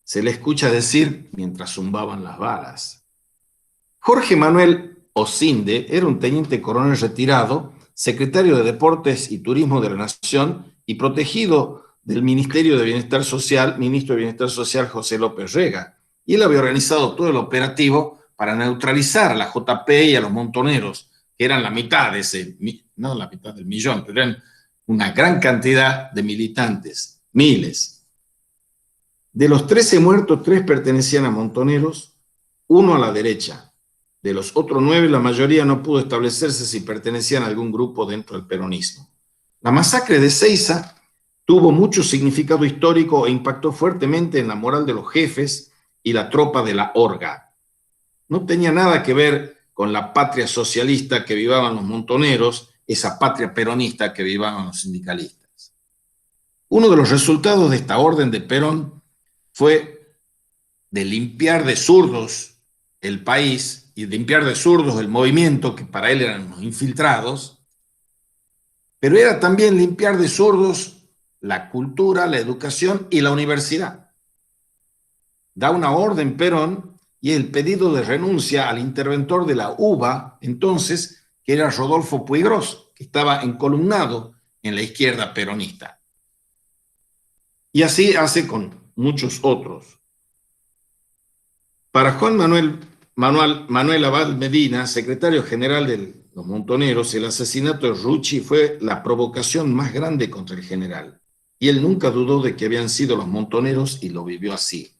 A: Se le escucha decir mientras zumbaban las balas. Jorge Manuel Osinde era un teniente coronel retirado, secretario de Deportes y Turismo de la Nación y protegido del Ministerio de Bienestar Social, ministro de Bienestar Social José López Rega. Y él había organizado todo el operativo para neutralizar a la JP y a los montoneros, que eran la mitad de ese, no la mitad del millón, pero eran una gran cantidad de militantes, miles. De los 13 muertos, 3 pertenecían a montoneros, 1 a la derecha. De los otros 9, la mayoría no pudo establecerse si pertenecían a algún grupo dentro del peronismo. La masacre de Seiza tuvo mucho significado histórico e impactó fuertemente en la moral de los jefes y la tropa de la Orga. No tenía nada que ver con la patria socialista que vivaban los montoneros, esa patria peronista que vivaban los sindicalistas. Uno de los resultados de esta orden de Perón fue de limpiar de zurdos el país y limpiar de zurdos el movimiento, que para él eran unos infiltrados, pero era también limpiar de zurdos la cultura, la educación y la universidad. Da una orden Perón y el pedido de renuncia al interventor de la UBA, entonces, que era Rodolfo Puigros, que estaba encolumnado en la izquierda peronista. Y así hace con muchos otros. Para Juan Manuel Abad Medina, secretario general de los montoneros, el asesinato de Rucci fue la provocación más grande contra el general. Y él nunca dudó de que habían sido los montoneros y lo vivió así.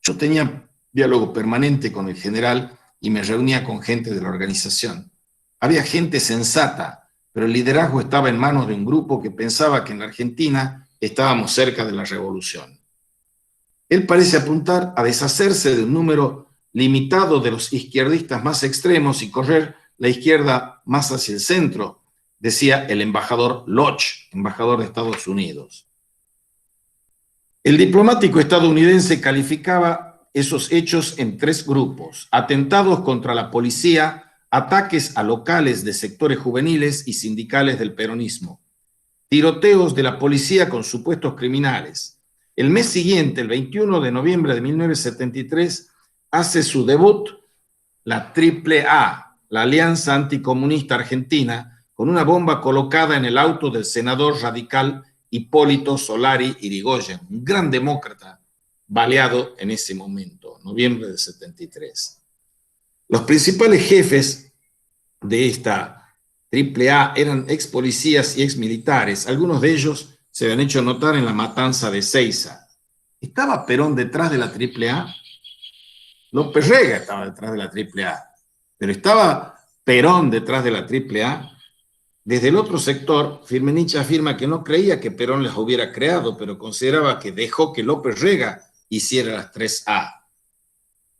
A: Yo tenía diálogo permanente con el general y me reunía con gente de la organización. Había gente sensata, pero el liderazgo estaba en manos de un grupo que pensaba que en la Argentina estábamos cerca de la revolución. Él parece apuntar a deshacerse de un número limitado de los izquierdistas más extremos y correr la izquierda más hacia el centro, decía el embajador Lodge, embajador de Estados Unidos. El diplomático estadounidense calificaba esos hechos en 3 grupos: atentados contra la policía, ataques a locales de sectores juveniles y sindicales del peronismo, tiroteos de la policía con supuestos criminales. El mes siguiente, el 21 de noviembre de 1973, hace su debut la AAA, la Alianza Anticomunista Argentina, con una bomba colocada en el auto del senador radical Hipólito Solari Irigoyen, un gran demócrata baleado en ese momento, noviembre de 73. Los principales jefes de esta AAA eran ex policías y ex militares. Algunos de ellos se habían hecho notar en la matanza de Seiza. ¿Estaba Perón detrás de la AAA? López Rega estaba detrás de la AAA, pero ¿estaba Perón detrás de la AAA? Desde el otro sector, Firmenich afirma que no creía que Perón las hubiera creado, pero consideraba que dejó que López Rega hiciera las 3A.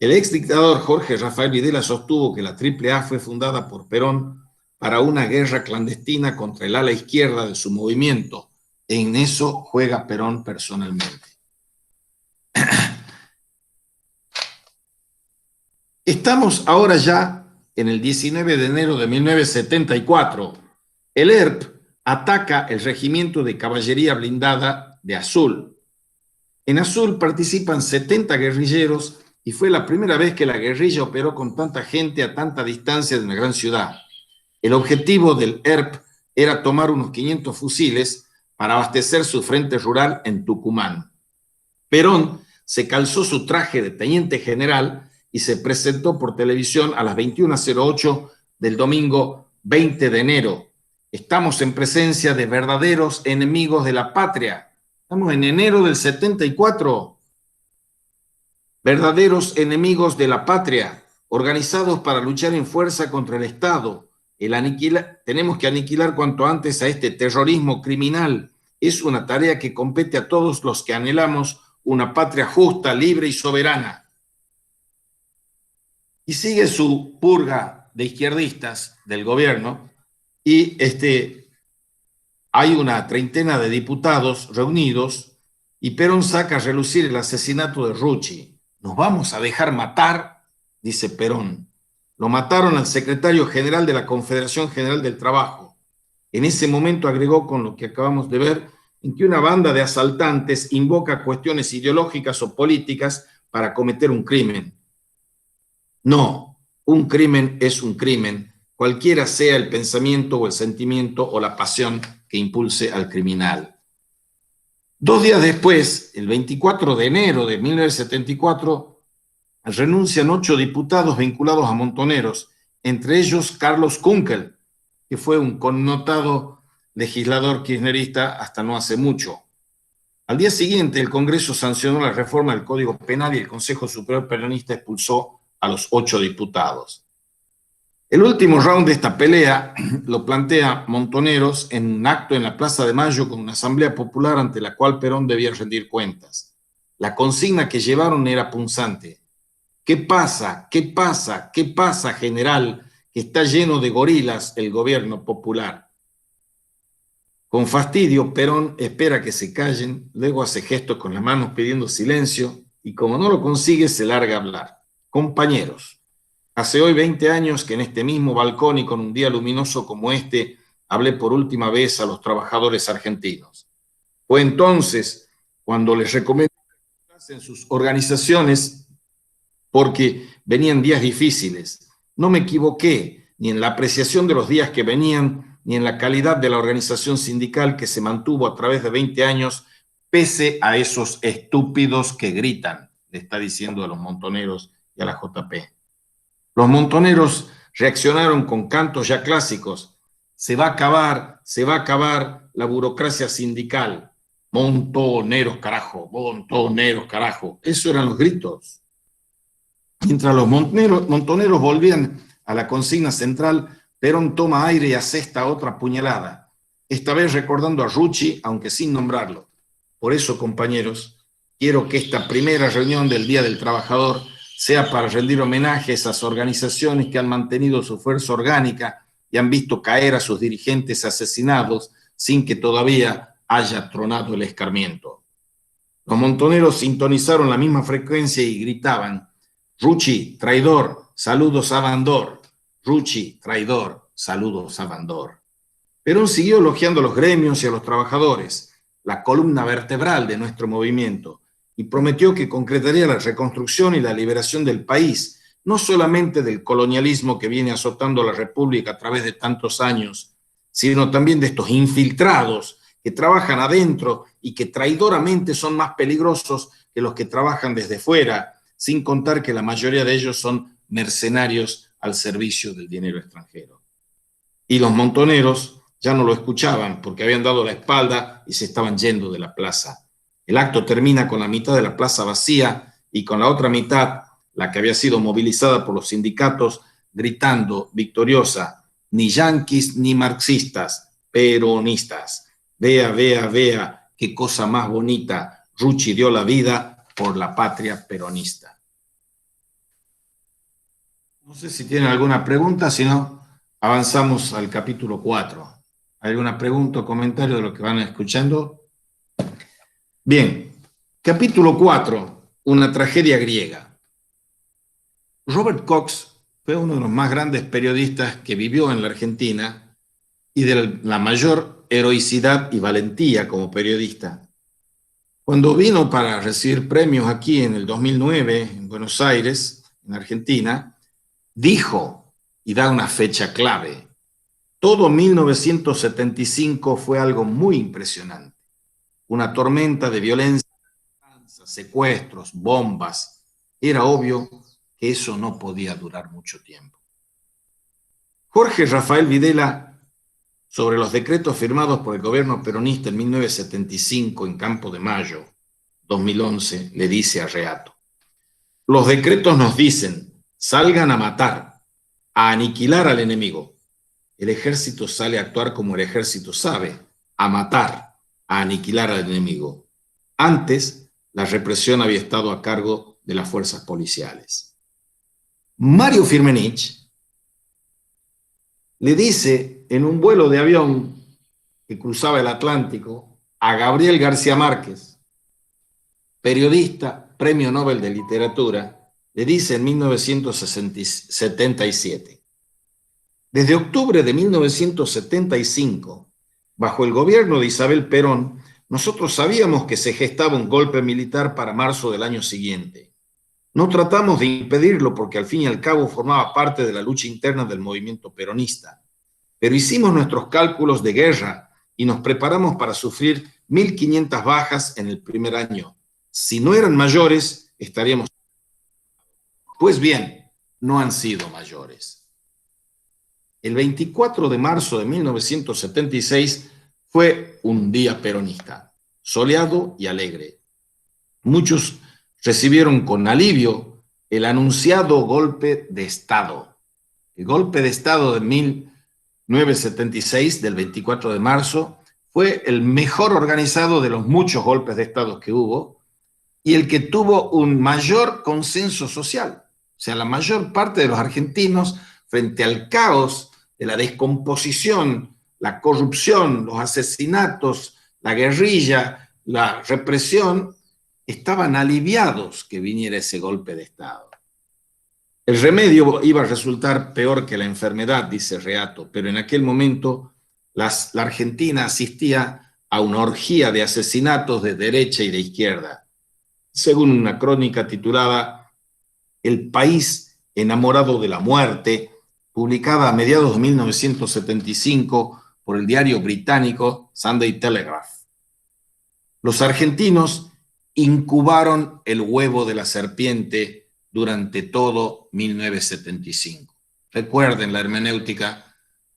A: El ex dictador Jorge Rafael Videla sostuvo que la AAA fue fundada por Perón para una guerra clandestina contra el ala izquierda de su movimiento. En eso juega Perón personalmente. Estamos ahora ya en el 19 de enero de 1974. El ERP ataca el regimiento de caballería blindada de Azul. En Azul participan 70 guerrilleros y fue la primera vez que la guerrilla operó con tanta gente a tanta distancia de una gran ciudad. El objetivo del ERP era tomar unos 500 fusiles para abastecer su frente rural en Tucumán. Perón se calzó su traje de teniente general y se presentó por televisión a las 21:08 del domingo 20 de enero. Estamos en presencia de verdaderos enemigos de la patria. Estamos en enero del 74. Verdaderos enemigos de la patria, organizados para luchar en fuerza contra el Estado. Tenemos que aniquilar cuanto antes a este terrorismo criminal. Es una tarea que compete a todos los que anhelamos una patria justa, libre y soberana. Y sigue su purga de izquierdistas del gobierno y hay una treintena de diputados reunidos Y Perón saca a relucir el asesinato de Rucci. ¿Nos vamos a dejar matar?, dice Perón. Lo mataron al secretario general de la Confederación General del Trabajo. En ese momento agregó con lo que acabamos de ver, en que una banda de asaltantes invoca cuestiones ideológicas o políticas para cometer un crimen. No, un crimen es un crimen, cualquiera sea el pensamiento o el sentimiento o la pasión que impulse al criminal. 2 días después, el 24 de enero de 1974, renuncian 8 diputados vinculados a Montoneros, entre ellos Carlos Kunkel, que fue un connotado legislador kirchnerista hasta no hace mucho. Al día siguiente, el Congreso sancionó la reforma del Código Penal y el Consejo Superior Peronista expulsó a los 8 diputados. El último round de esta pelea lo plantea Montoneros en un acto en la Plaza de Mayo con una asamblea popular ante la cual Perón debía rendir cuentas. La consigna que llevaron era punzante. ¿Qué pasa? ¿Qué pasa? ¿Qué pasa, general? Que está lleno de gorilas el gobierno popular. Con fastidio, Perón espera que se callen, luego hace gestos con las manos pidiendo silencio y como no lo consigue, se larga a hablar. Compañeros, hace hoy 20 años que en este mismo balcón y con un día luminoso como este, hablé por última vez a los trabajadores argentinos. Fue entonces cuando les recomendé que en sus organizaciones porque venían días difíciles. No me equivoqué ni en la apreciación de los días que venían, ni en la calidad de la organización sindical que se mantuvo a través de 20 años, pese a esos estúpidos que gritan, le está diciendo a los Montoneros y a la JP. Los Montoneros reaccionaron con cantos ya clásicos. Se va a acabar la burocracia sindical. Montoneros, carajo, Montoneros, carajo. Eso eran los gritos. Mientras los montoneros volvían a la consigna central, Perón toma aire y asesta otra puñalada, esta vez recordando a Rucci, aunque sin nombrarlo. Por eso, compañeros, quiero que esta primera reunión del Día del Trabajador sea para rendir homenaje a esas organizaciones que han mantenido su fuerza orgánica y han visto caer a sus dirigentes asesinados sin que todavía haya tronado el escarmiento. Los montoneros sintonizaron la misma frecuencia y gritaban: Rucci, traidor, saludos a Bandor. Rucci, traidor, saludos a Bandor. Perón siguió elogiando a los gremios y a los trabajadores, la columna vertebral de nuestro movimiento, y prometió que concretaría la reconstrucción y la liberación del país, no solamente del colonialismo que viene azotando a la República a través de tantos años, sino también de estos infiltrados que trabajan adentro y que traidoramente son más peligrosos que los que trabajan desde fuera, sin contar que la mayoría de ellos son mercenarios al servicio del dinero extranjero. Y los montoneros ya no lo escuchaban porque habían dado la espalda y se estaban yendo de la plaza. El acto termina con la mitad de la plaza vacía y con la otra mitad, la que había sido movilizada por los sindicatos, gritando victoriosa: ni yanquis ni marxistas, peronistas. Vea, vea, vea, qué cosa más bonita. Rucci dio la vida por la patria peronista. No sé si tienen alguna pregunta, si no, avanzamos al capítulo 4. ¿Alguna pregunta o comentario de lo que van escuchando? Bien, capítulo 4, una tragedia griega. Robert Cox fue uno de los más grandes periodistas que vivió en la Argentina y de la mayor heroicidad y valentía como periodista. Cuando vino para recibir premios aquí en el 2009, en Buenos Aires, en Argentina, dijo, y da una fecha clave: todo 1975 fue algo muy impresionante. Una tormenta de violencia, secuestros, bombas. Era obvio que eso no podía durar mucho tiempo. Jorge Rafael Videla, sobre los decretos firmados por el gobierno peronista en 1975 en Campo de Mayo, 2011, le dice a Reato: los decretos nos dicen, salgan a matar, a aniquilar al enemigo. El ejército sale a actuar como el ejército sabe, a matar, a aniquilar al enemigo. Antes, la represión había estado a cargo de las fuerzas policiales. Mario Firmenich le dice en un vuelo de avión que cruzaba el Atlántico a Gabriel García Márquez: periodista, Premio Nobel de Literatura, le dice en 1977: desde octubre de 1975, bajo el gobierno de Isabel Perón, nosotros sabíamos que se gestaba un golpe militar para marzo del año siguiente. No tratamos de impedirlo porque al fin y al cabo formaba parte de la lucha interna del movimiento peronista. Pero hicimos nuestros cálculos de guerra y nos preparamos para sufrir 1.500 bajas en el primer año. Si no eran mayores, estaríamos... Pues bien, no han sido mayores. El 24 de marzo de 1976 fue un día peronista, soleado y alegre. Muchos recibieron con alivio el anunciado golpe de Estado. El golpe de Estado de 1976, del 24 de marzo, fue el mejor organizado de los muchos golpes de Estado que hubo y el que tuvo un mayor consenso social. O sea, la mayor parte de los argentinos, frente al caos de la descomposición, la corrupción, los asesinatos, la guerrilla, la represión, estaban aliviados que viniera ese golpe de Estado. El remedio iba a resultar peor que la enfermedad, dice Reato, pero en aquel momento la Argentina asistía a una orgía de asesinatos de derecha y de izquierda. Según una crónica titulada El país enamorado de la muerte, publicada a mediados de 1975 por el diario británico Sunday Telegraph. Los argentinos incubaron el huevo de la serpiente durante todo 1975. Recuerden la hermenéutica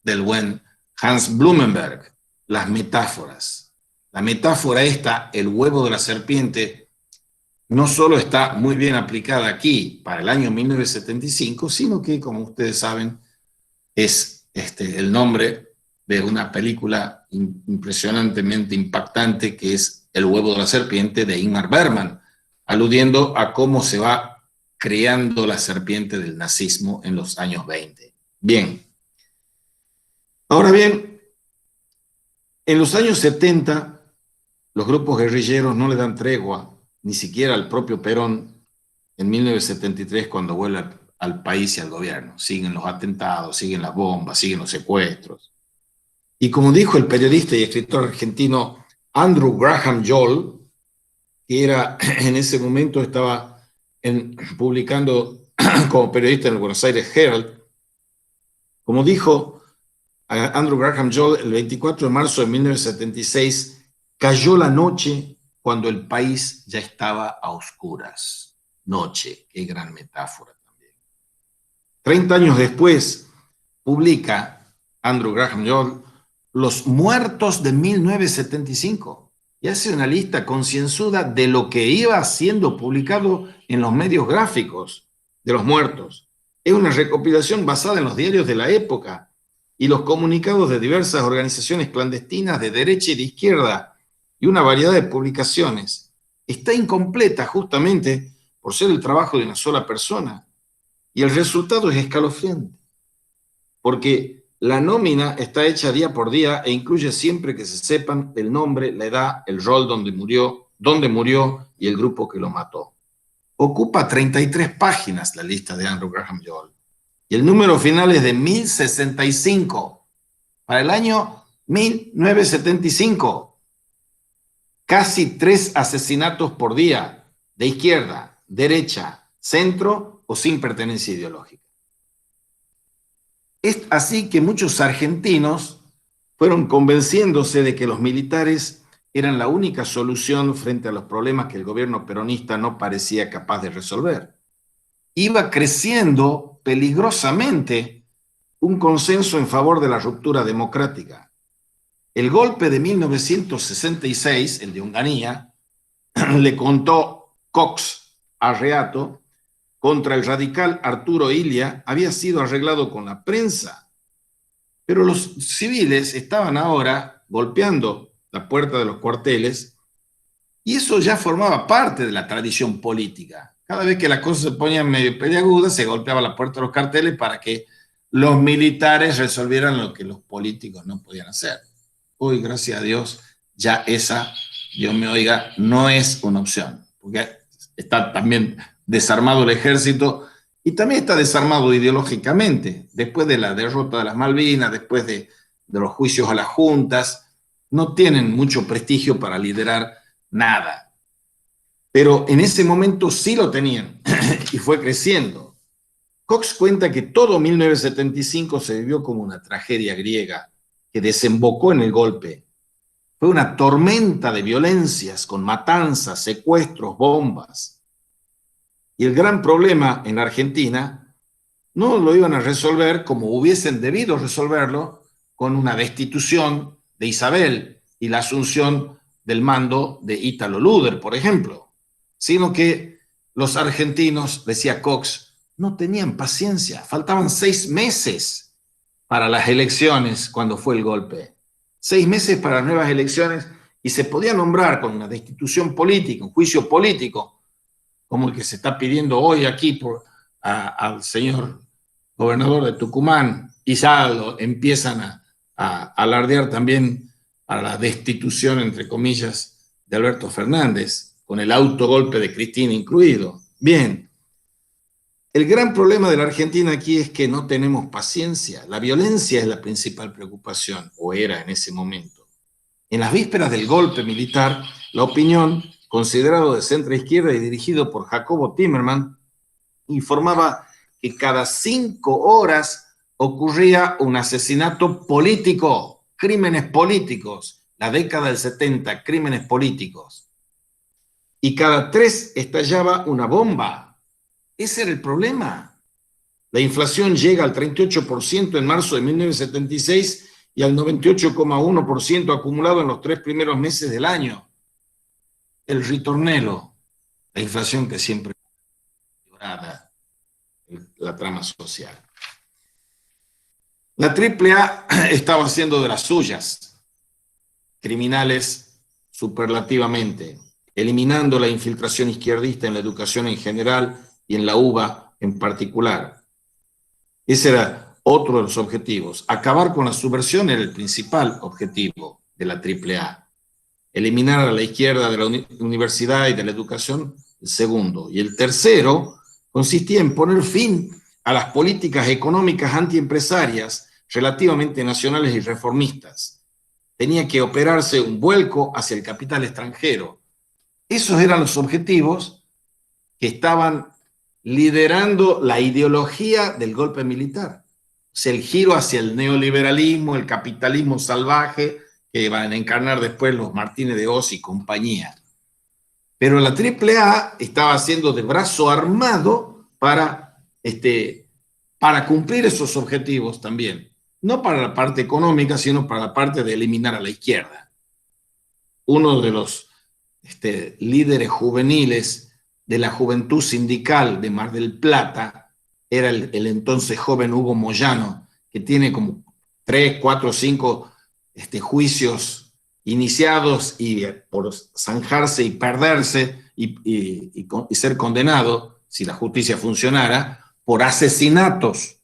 A: del buen Hans Blumenberg, las metáforas. La metáfora esta, el huevo de la serpiente, no solo está muy bien aplicada aquí para el año 1975, sino que, como ustedes saben, es el nombre de una película impresionantemente impactante que es El huevo de la serpiente de Ingmar Bergman, aludiendo a cómo se va creando la serpiente del nazismo en los años 20. Bien. Ahora bien, en los años 70, los grupos guerrilleros no le dan tregua, ni siquiera al propio Perón, en 1973, cuando vuelve al país y al gobierno. Siguen los atentados, siguen las bombas, siguen los secuestros. Y como dijo el periodista y escritor argentino Andrew Graham Joll, que era en ese momento estaba publicando como periodista en el Buenos Aires Herald, como dijo Andrew Graham Joll, el 24 de marzo de 1976 cayó la noche cuando el país ya estaba a oscuras. Noche, qué gran metáfora también. 30 años después publica Andrew Graham Joll Los muertos de 1975 y hace una lista concienzuda de lo que iba siendo publicado en los medios gráficos de los muertos. Es una recopilación basada en los diarios de la época y los comunicados de diversas organizaciones clandestinas de derecha y de izquierda y una variedad de publicaciones. Está incompleta justamente por ser el trabajo de una sola persona y el resultado es escalofriante, porque la nómina está hecha día por día e incluye siempre que se sepan el nombre, la edad, el rol donde murió y el grupo que lo mató. Ocupa 33 páginas la lista de Andrew Graham Joll y el número final es de 1065 para el año 1975. Casi 3 asesinatos por día de izquierda, derecha, centro o sin pertenencia ideológica. Es así que muchos argentinos fueron convenciéndose de que los militares eran la única solución frente a los problemas que el gobierno peronista no parecía capaz de resolver. Iba creciendo peligrosamente un consenso en favor de la ruptura democrática. El golpe de 1966, el de Onganía, le contó Cox a Reato, contra el radical Arturo Illia, había sido arreglado con la prensa. Pero los civiles estaban ahora golpeando la puerta de los cuarteles y eso ya formaba parte de la tradición política. Cada vez que las cosas se ponían medio peliagudas, se golpeaba la puerta de los carteles para que los militares resolvieran lo que los políticos no podían hacer. Hoy, gracias a Dios, ya esa, Dios me oiga, no es una opción. porque está también desarmado el ejército y también está desarmado ideológicamente. Después de la derrota de las Malvinas, después de los juicios a las juntas, no tienen mucho prestigio para liderar nada. Pero en ese momento sí lo tenían y fue creciendo. Cox cuenta que todo 1975 se vivió como una tragedia griega que desembocó en el golpe. Fue una tormenta de violencias con matanzas, secuestros, bombas. Y el gran problema en Argentina no lo iban a resolver como hubiesen debido resolverlo, con una destitución de Isabel y la asunción del mando de Ítalo Luder, por ejemplo, sino que los argentinos, decía Cox, no tenían paciencia, faltaban 6 meses para las elecciones cuando fue el golpe. 6 meses para las nuevas elecciones y se podía nombrar con una destitución política, un juicio político, como el que se está pidiendo hoy aquí al señor gobernador de Tucumán, y ya empiezan a alardear también para la destitución, entre comillas, de Alberto Fernández, con el autogolpe de Cristina incluido. Bien, el gran problema de la Argentina aquí es que no tenemos paciencia. La violencia es la principal preocupación, o era en ese momento. En las vísperas del golpe militar, la opinión, considerado de centro-izquierda y dirigido por Jacobo Timerman, informaba que cada 5 horas ocurría un asesinato político, crímenes políticos, la década del 70, crímenes políticos. Y cada 3 estallaba una bomba. Ese era el problema. La inflación llega al 38% en marzo de 1976 y al 98,1% acumulado en los 3 primeros meses del año. El ritornelo, la inflación que siempre llorada, la trama social. La AAA estaba haciendo de las suyas, criminales superlativamente, eliminando la infiltración izquierdista en la educación en general y en la UBA en particular. Ese era otro de los objetivos. Acabar con la subversión era el principal objetivo de la AAA. Eliminar a la izquierda de la universidad y de la educación, el segundo. Y el tercero consistía en poner fin a las políticas económicas antiempresarias relativamente nacionales y reformistas. Tenía que operarse un vuelco hacia el capital extranjero. Esos eran los objetivos que estaban liderando la ideología del golpe militar. O sea, el giro hacia el neoliberalismo, el capitalismo salvaje, que van a encarnar después los Martínez de Oz y compañía. Pero la AAA estaba haciendo de brazo armado para cumplir esos objetivos también. No para la parte económica, sino para la parte de eliminar a la izquierda. Uno de los líderes juveniles de la juventud sindical de Mar del Plata era el entonces joven Hugo Moyano, que tiene como 3, 4, 5 juicios iniciados y por zanjarse y perderse y ser condenado, si la justicia funcionara, por asesinatos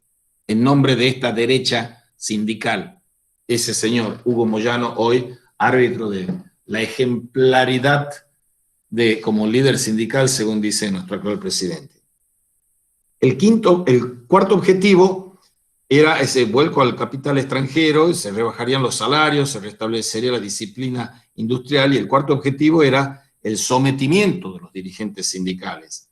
A: en nombre de esta derecha sindical. Ese señor, Hugo Moyano, hoy árbitro de la ejemplaridad como líder sindical, según dice nuestro actual presidente. El cuarto objetivo era ese vuelco al capital extranjero, se rebajarían los salarios, se restablecería la disciplina industrial, y el cuarto objetivo era el sometimiento de los dirigentes sindicales.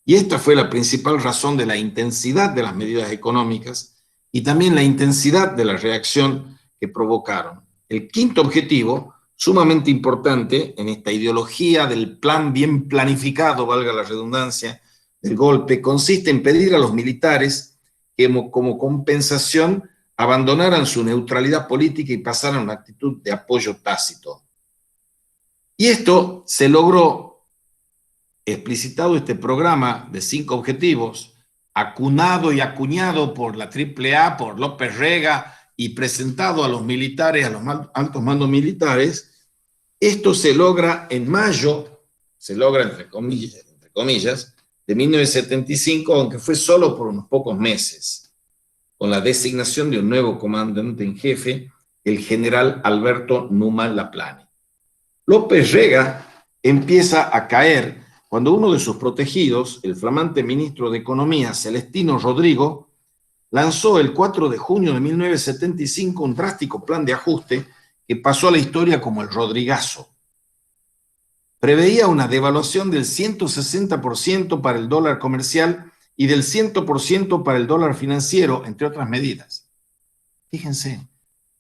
A: Y esta fue la principal razón de la intensidad de las medidas económicas y también la intensidad de la reacción que provocaron. El quinto objetivo, sumamente importante en esta ideología del plan bien planificado, valga la redundancia, del golpe, consiste en pedir a los militares que como compensación abandonaran su neutralidad política y pasaran a una actitud de apoyo tácito. Y esto se logró, explicitado este programa de 5 objetivos, acunado y acuñado por la AAA, por López Rega, y presentado a los militares, a los altos mandos militares. Esto se logra en mayo, se logra entre comillas, de 1975, aunque fue solo por unos pocos meses, con la designación de un nuevo comandante en jefe, el general Alberto Numa Laplane. López Rega empieza a caer cuando uno de sus protegidos, el flamante ministro de Economía, Celestino Rodrigo, lanzó el 4 de junio de 1975 un drástico plan de ajuste que pasó a la historia como el Rodrigazo. Preveía una devaluación del 160% para el dólar comercial y del 100% para el dólar financiero, entre otras medidas. Fíjense,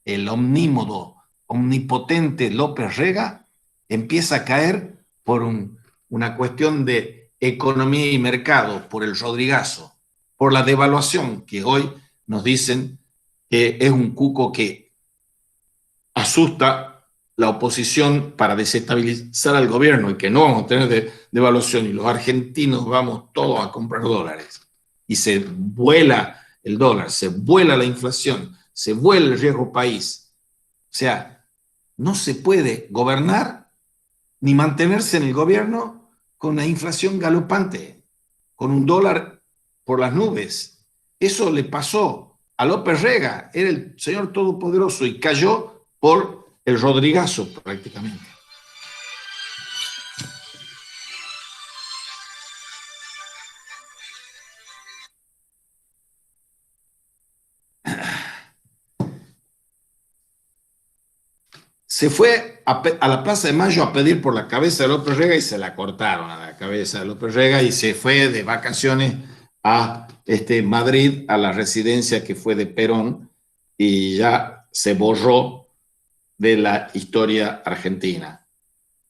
A: el omnímodo, omnipotente López Rega empieza a caer por una cuestión de economía y mercado, por el Rodrigazo, por la devaluación que hoy nos dicen que es un cuco que asusta la oposición para desestabilizar al gobierno y que no vamos a tener devaluación y los argentinos vamos todos a comprar dólares y se vuela el dólar, se vuela la inflación, se vuela el riesgo país. O sea, no se puede gobernar ni mantenerse en el gobierno con una inflación galopante, con un dólar por las nubes. Eso le pasó a López Rega, era el señor todopoderoso y cayó por el Rodrigazo prácticamente. Se fue a la Plaza de Mayo a pedir por la cabeza de López Rega y se la cortaron a la cabeza de López Rega y se fue de vacaciones a Madrid, a la residencia que fue de Perón, y ya se borró de la historia argentina,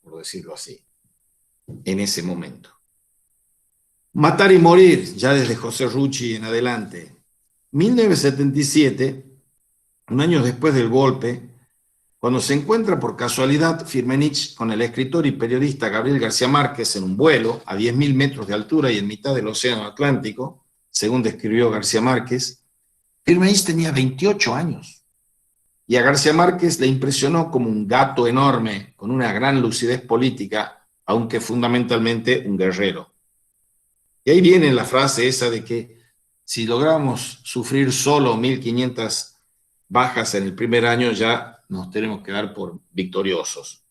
A: por decirlo así, en ese momento. Matar y morir, ya desde José Rucci en adelante. 1977, un año después del golpe, cuando se encuentra por casualidad Firmenich con el escritor y periodista Gabriel García Márquez en un vuelo a 10.000 metros de altura y en mitad del Océano Atlántico, según describió García Márquez, Firmenich tenía 28 años. Y a García Márquez le impresionó como un gato enorme, con una gran lucidez política, aunque fundamentalmente un guerrero. Y ahí viene la frase esa de que si logramos sufrir solo 1.500 bajas en el primer año, ya nos tenemos que dar por victoriosos.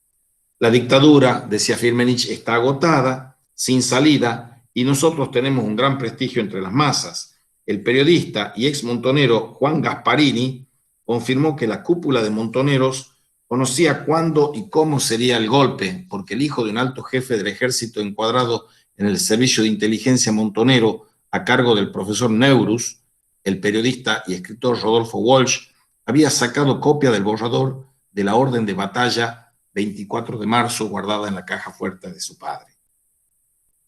A: La dictadura, decía Firmenich, está agotada, sin salida, y nosotros tenemos un gran prestigio entre las masas. El periodista y ex montonero Juan Gasparini confirmó que la cúpula de montoneros conocía cuándo y cómo sería el golpe, porque el hijo de un alto jefe del ejército encuadrado en el servicio de inteligencia montonero a cargo del profesor Neurus, el periodista y escritor Rodolfo Walsh, había sacado copia del borrador de la orden de batalla 24 de marzo guardada en la caja fuerte de su padre.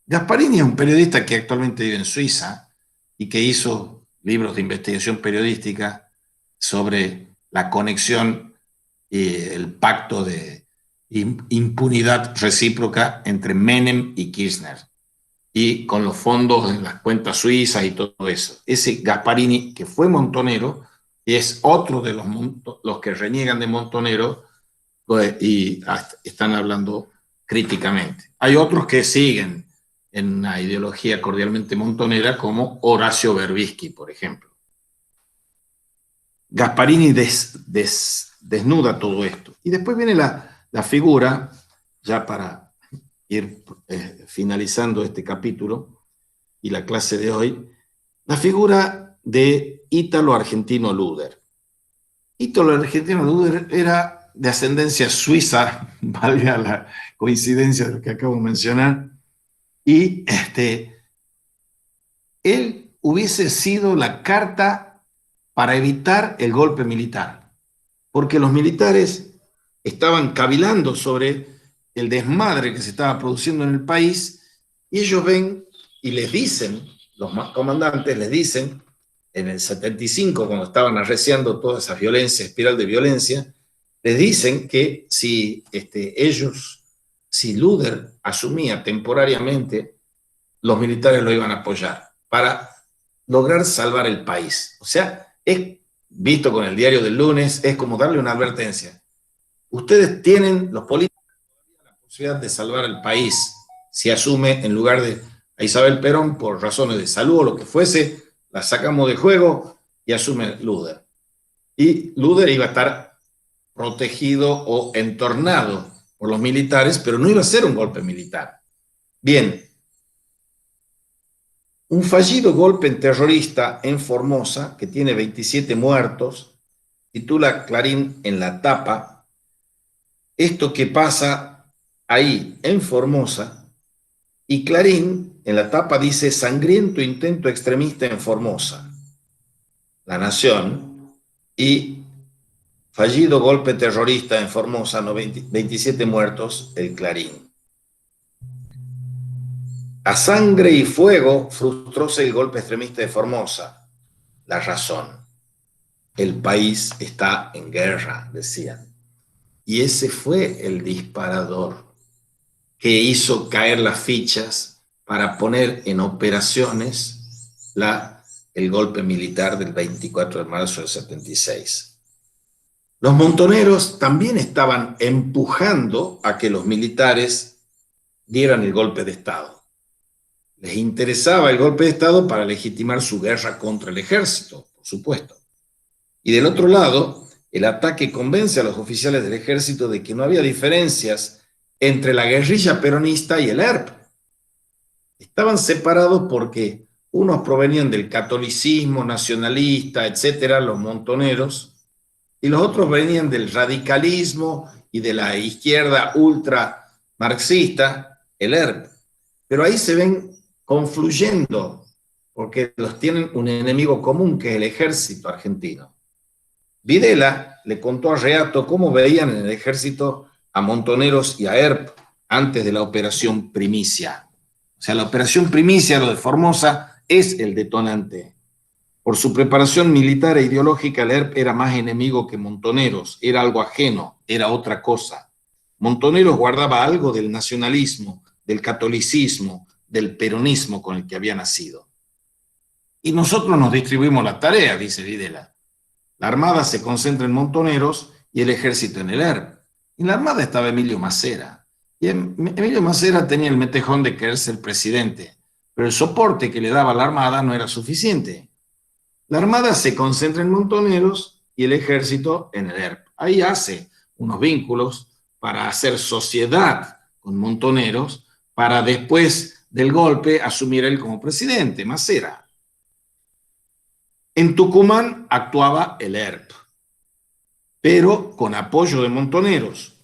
A: Gasparini es un periodista que actualmente vive en Suiza y que hizo libros de investigación periodística sobre la conexión y el pacto de impunidad recíproca entre Menem y Kirchner y con los fondos en las cuentas suizas y todo eso. Ese Gasparini, que fue montonero, es otro de los que reniegan de montonero y están hablando críticamente. Hay otros que siguen en una ideología cordialmente montonera, como Horacio Berbisky, por ejemplo. Gasparini desnuda todo esto. Y después viene la figura, ya para ir finalizando este capítulo y la clase de hoy, la figura de Ítalo Argentino Luder. Ítalo Argentino Luder era de ascendencia suiza, valga la coincidencia de lo que acabo de mencionar, y él hubiese sido la carta para evitar el golpe militar, porque los militares estaban cavilando sobre el desmadre que se estaba produciendo en el país, y ellos ven y les dicen, los comandantes les dicen, en el 75, cuando estaban arreciando toda esa violencia, espiral de violencia, les dicen que si si Luder asumía temporariamente, los militares lo iban a apoyar para lograr salvar el país. O sea, es visto con el diario del lunes, es como darle una advertencia. Ustedes tienen, los políticos, la posibilidad de salvar el país si asume en lugar de a Isabel Perón por razones de salud o lo que fuese, la sacamos de juego y asume Luder. Y Luder iba a estar protegido o entornado por los militares, pero no iba a ser un golpe militar. Bien, Un fallido golpe terrorista en Formosa, que tiene 27 muertos, titula Clarín en la tapa, esto que pasa ahí en Formosa, y Clarín en la tapa dice sangriento intento extremista en Formosa, La Nación, y fallido golpe terrorista en Formosa, 27 muertos, el Clarín. A sangre y fuego frustróse el golpe extremista de Formosa. La Razón. El país está en guerra, decían. Y ese fue el disparador que hizo caer las fichas para poner en operaciones el golpe militar del 24 de marzo del 76. Los montoneros también estaban empujando a que los militares dieran el golpe de Estado. Les interesaba el golpe de Estado para legitimar su guerra contra el ejército, por supuesto. Y del otro lado, el ataque convence a los oficiales del ejército de que no había diferencias entre la guerrilla peronista y el ERP. Estaban separados porque unos provenían del catolicismo nacionalista, etcétera, los montoneros, y los otros venían del radicalismo y de la izquierda ultra marxista, el ERP. Pero ahí se ven confluyendo, porque los tienen un enemigo común, que es el ejército argentino. Videla le contó a Reato cómo veían en el ejército a Montoneros y a ERP antes de la operación Primicia. O sea, la operación Primicia, lo de Formosa, es el detonante. Por su preparación militar e ideológica, el ERP era más enemigo que Montoneros, era algo ajeno, era otra cosa. Montoneros guardaba algo del nacionalismo, del catolicismo, del peronismo con el que había nacido. Y nosotros nos distribuimos la tarea, dice Videla. La Armada se concentra en Montoneros y el ejército en el ERP. En la Armada estaba Emilio Macera. Y Emilio Macera tenía el metejón de querer ser presidente, pero el soporte que le daba la Armada no era suficiente. La Armada se concentra en Montoneros y el ejército en el ERP. Ahí hace unos vínculos para hacer sociedad con Montoneros, para después del golpe asumir él como presidente, Macera. En Tucumán actuaba el ERP, pero con apoyo de Montoneros.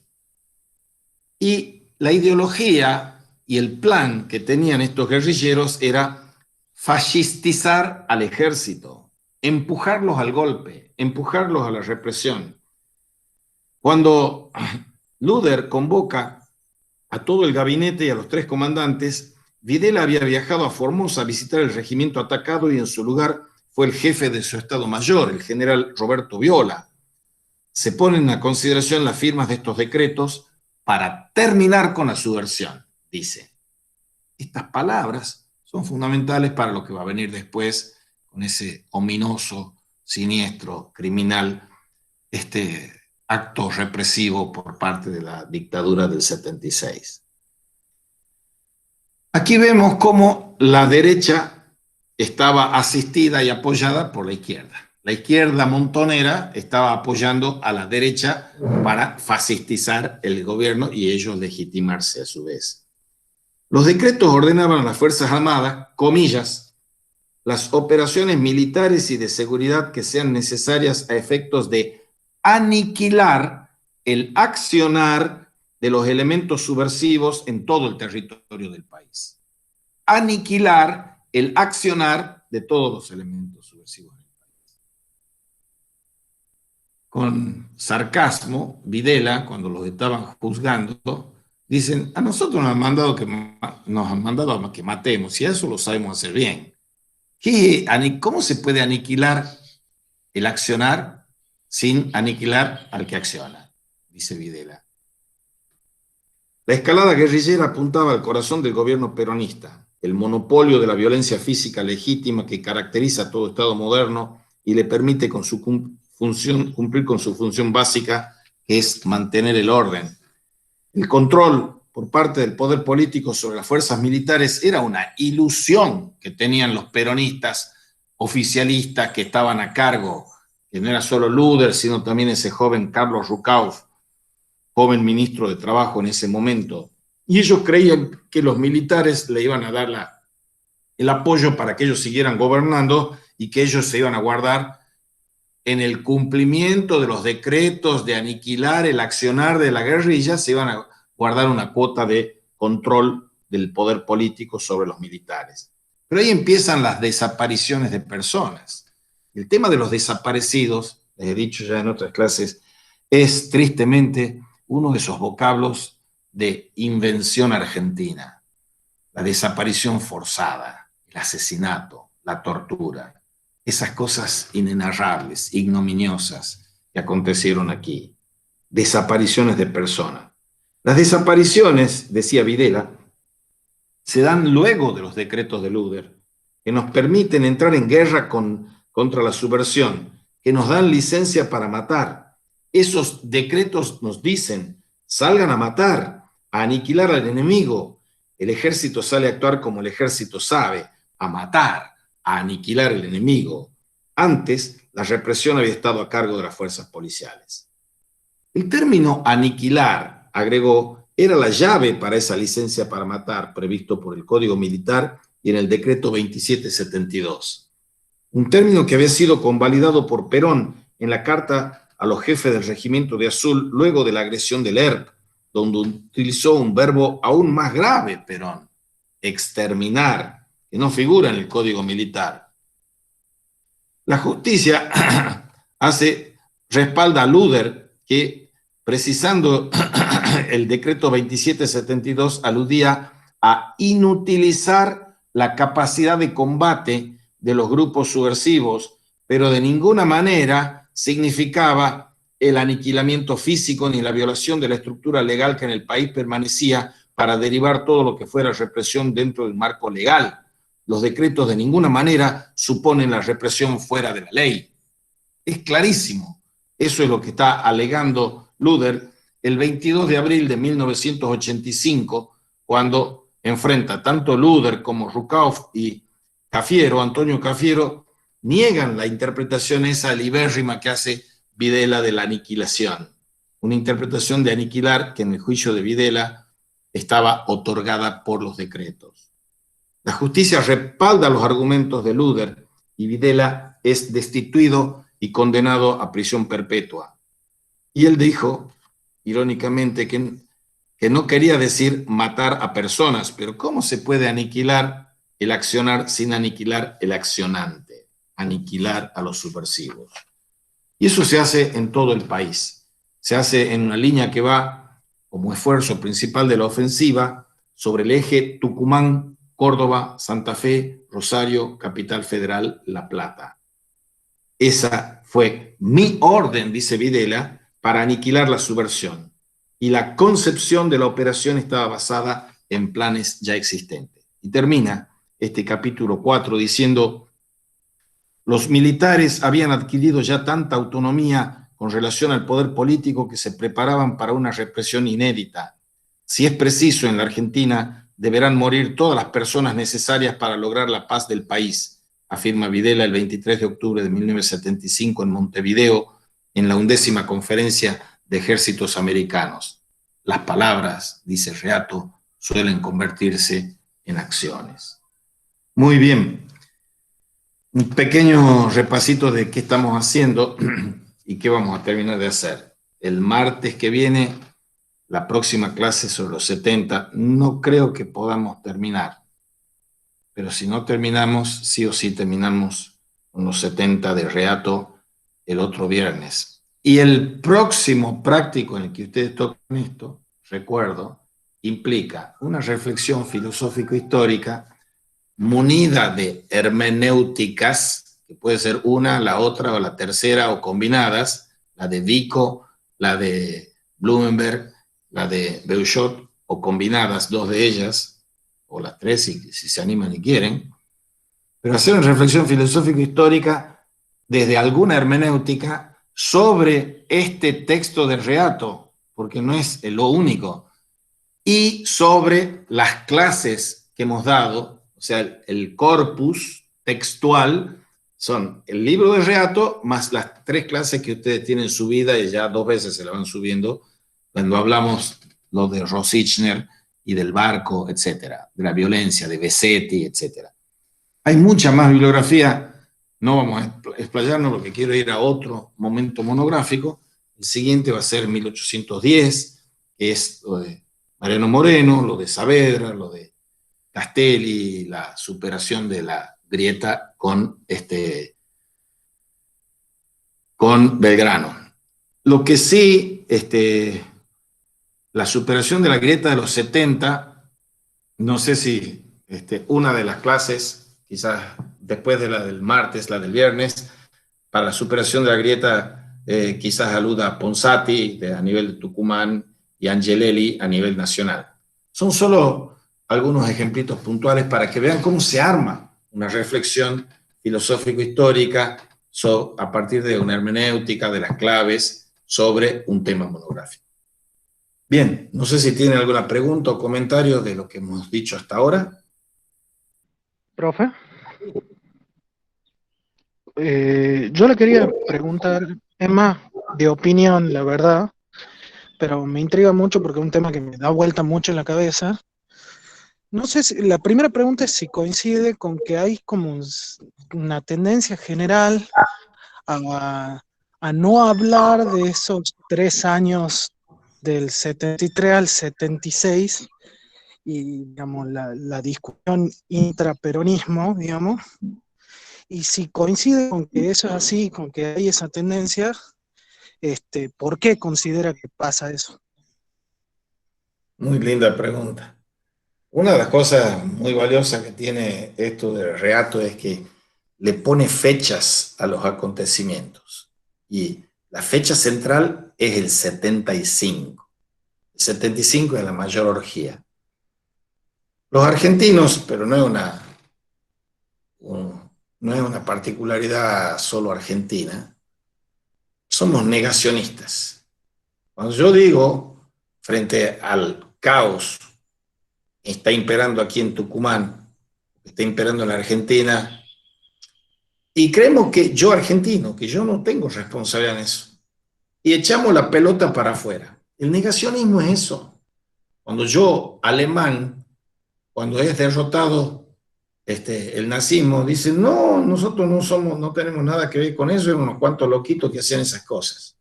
A: Y la ideología y el plan que tenían estos guerrilleros era fascistizar al ejército, empujarlos al golpe, empujarlos a la represión. Cuando Luder convoca a todo el gabinete y a los 3 comandantes, Videla había viajado a Formosa a visitar el regimiento atacado y en su lugar fue el jefe de su Estado Mayor, el general Roberto Viola. Se ponen a consideración las firmas de estos decretos para terminar con la subversión, dice. Estas palabras son fundamentales para lo que va a venir después con ese ominoso, siniestro, criminal, acto represivo por parte de la dictadura del 76. Aquí vemos cómo la derecha estaba asistida y apoyada por la izquierda. La izquierda montonera estaba apoyando a la derecha para fascistizar el gobierno y ellos legitimarse a su vez. Los decretos ordenaban a las Fuerzas Armadas, comillas, las operaciones militares y de seguridad que sean necesarias a efectos de aniquilar el accionar de los elementos subversivos en todo el territorio del país. Aniquilar el accionar de todos los elementos subversivos del país. Con sarcasmo, Videla, cuando los estaban juzgando, dicen, a nosotros nos han mandado que matemos, y eso lo sabemos hacer bien. ¿Cómo se puede aniquilar el accionar sin aniquilar al que acciona? Dice Videla. La escalada guerrillera apuntaba al corazón del gobierno peronista, el monopolio de la violencia física legítima que caracteriza a todo Estado moderno y le permite cumplir con su función básica, que es mantener el orden. El control por parte del poder político sobre las fuerzas militares era una ilusión que tenían los peronistas oficialistas que estaban a cargo, que no era solo Luder, sino también ese joven Carlos Rucauf, joven ministro de Trabajo en ese momento. Y ellos creían que los militares le iban a dar el apoyo para que ellos siguieran gobernando y que ellos se iban a guardar en el cumplimiento de los decretos de aniquilar el accionar de la guerrilla, se iban a guardar una cuota de control del poder político sobre los militares. Pero ahí empiezan las desapariciones de personas. El tema de los desaparecidos, les he dicho ya en otras clases, es tristemente uno de esos vocablos de invención argentina. La desaparición forzada, el asesinato, la tortura, esas cosas inenarrables, ignominiosas que acontecieron aquí. Desapariciones de personas. Las desapariciones, decía Videla, se dan luego de los decretos de Luder, que nos permiten entrar en guerra contra la subversión, que nos dan licencia para matar. Esos decretos nos dicen, salgan a matar, a aniquilar al enemigo. El ejército sale a actuar como el ejército sabe, a matar, a aniquilar al enemigo. Antes, la represión había estado a cargo de las fuerzas policiales. El término aniquilar, agregó, era la llave para esa licencia para matar previsto por el Código Militar y en el decreto 2772. Un término que había sido convalidado por Perón en la carta a los jefes del Regimiento de Azul luego de la agresión del ERP, donde utilizó un verbo aún más grave, Perón, exterminar, que no figura en el Código Militar. La justicia respalda a Luder, que precisando el decreto 2772 aludía a inutilizar la capacidad de combate de los grupos subversivos, pero de ninguna manera significaba el aniquilamiento físico ni la violación de la estructura legal que en el país permanecía para derivar todo lo que fuera represión dentro del marco legal. Los decretos de ninguna manera suponen la represión fuera de la ley. Es clarísimo. Eso es lo que está alegando Luder el 22 de abril de 1985, cuando enfrenta tanto Luder como Rukauf y Cafiero, Antonio Cafiero, niegan la interpretación esa libérrima que hace Videla de la aniquilación. Una interpretación de aniquilar que en el juicio de Videla estaba otorgada por los decretos. La justicia respalda los argumentos de Luder y Videla es destituido y condenado a prisión perpetua. Y él dijo, irónicamente, que no quería decir matar a personas, pero ¿cómo se puede aniquilar el accionar sin aniquilar el accionante? Aniquilar a los subversivos. Y eso se hace en todo el país. Se hace en una línea que va como esfuerzo principal de la ofensiva sobre el eje Tucumán, Córdoba, Santa Fe, Rosario, Capital Federal, La Plata. Esa fue mi orden, dice Videla, para aniquilar la subversión. Y la concepción de la operación estaba basada en planes ya existentes. Y termina este capítulo 4 diciendo, los militares habían adquirido ya tanta autonomía con relación al poder político que se preparaban para una represión inédita. Si es preciso, en la Argentina deberán morir todas las personas necesarias para lograr la paz del país, afirma Videla el 23 de octubre de 1975 en Montevideo, en la 11ª Conferencia de Ejércitos Americanos. Las palabras, dice Reato, suelen convertirse en acciones. Muy bien. Un pequeño repasito de qué estamos haciendo y qué vamos a terminar de hacer. El martes que viene, la próxima clase sobre los 70, no creo que podamos terminar, pero si no terminamos, sí o sí terminamos con los 70 de Reato el otro viernes. Y el próximo práctico en el que ustedes tocan esto, recuerdo, implica una reflexión filosófico-histórica munida de hermenéuticas, que puede ser una, la otra o la tercera o combinadas, la de Vico, la de Blumenberg, la de Beuchot, o combinadas, dos de ellas, o las tres si se animan y quieren, pero hacer una reflexión filosófico-histórica desde alguna hermenéutica sobre este texto de Reato, porque no es lo único, y sobre las clases que hemos dado. O sea, el corpus textual son el libro de Reato más las 3 clases que ustedes tienen subida y ya 2 veces se la van subiendo cuando hablamos lo de Rosichner y del barco, etcétera, de la violencia, de Besetti, etcétera. Hay mucha más bibliografía, no vamos a explayarnos porque quiero ir a otro momento monográfico. El siguiente va a ser 1810, que es lo de Mariano Moreno, lo de Saavedra, lo de Castelli, la superación de la grieta con Belgrano. Lo que sí, la superación de la grieta de los 70, no sé si una de las clases, quizás después de la del martes, la del viernes, para la superación de la grieta, quizás aluda a Ponsati a nivel de Tucumán y Angelelli a nivel nacional. Son solo algunos ejemplitos puntuales para que vean cómo se arma una reflexión filosófico-histórica a partir de una hermenéutica de las claves sobre un tema monográfico. Bien, no sé si tienen alguna pregunta o comentario de lo que hemos dicho hasta ahora.
B: Profe, yo le quería preguntar, es más de opinión, la verdad, pero me intriga mucho porque es un tema que me da vuelta mucho en la cabeza. No sé si, la primera pregunta es si coincide con que hay como una tendencia general a, a no hablar de esos 3 años del 73 al 76 y, digamos, la discusión intraperonismo, digamos, y si coincide con que eso es así, con que hay esa tendencia, ¿por qué considera que pasa eso?
A: Muy linda pregunta. Una de las cosas muy valiosas que tiene esto del reato es que le pone fechas a los acontecimientos. Y la fecha central es el 75. El 75 es la mayor orgía. Los argentinos, pero no es una particularidad solo argentina, somos negacionistas. Cuando yo digo, frente al caos que está imperando aquí en Tucumán, que está imperando en la Argentina, y creemos que yo argentino, que yo no tengo responsabilidad en eso, y echamos la pelota para afuera. El negacionismo es eso. Cuando yo, alemán, cuando es derrotado el nazismo, dice, no, nosotros no tenemos nada que ver con eso, eran unos cuantos loquitos que hacían esas cosas.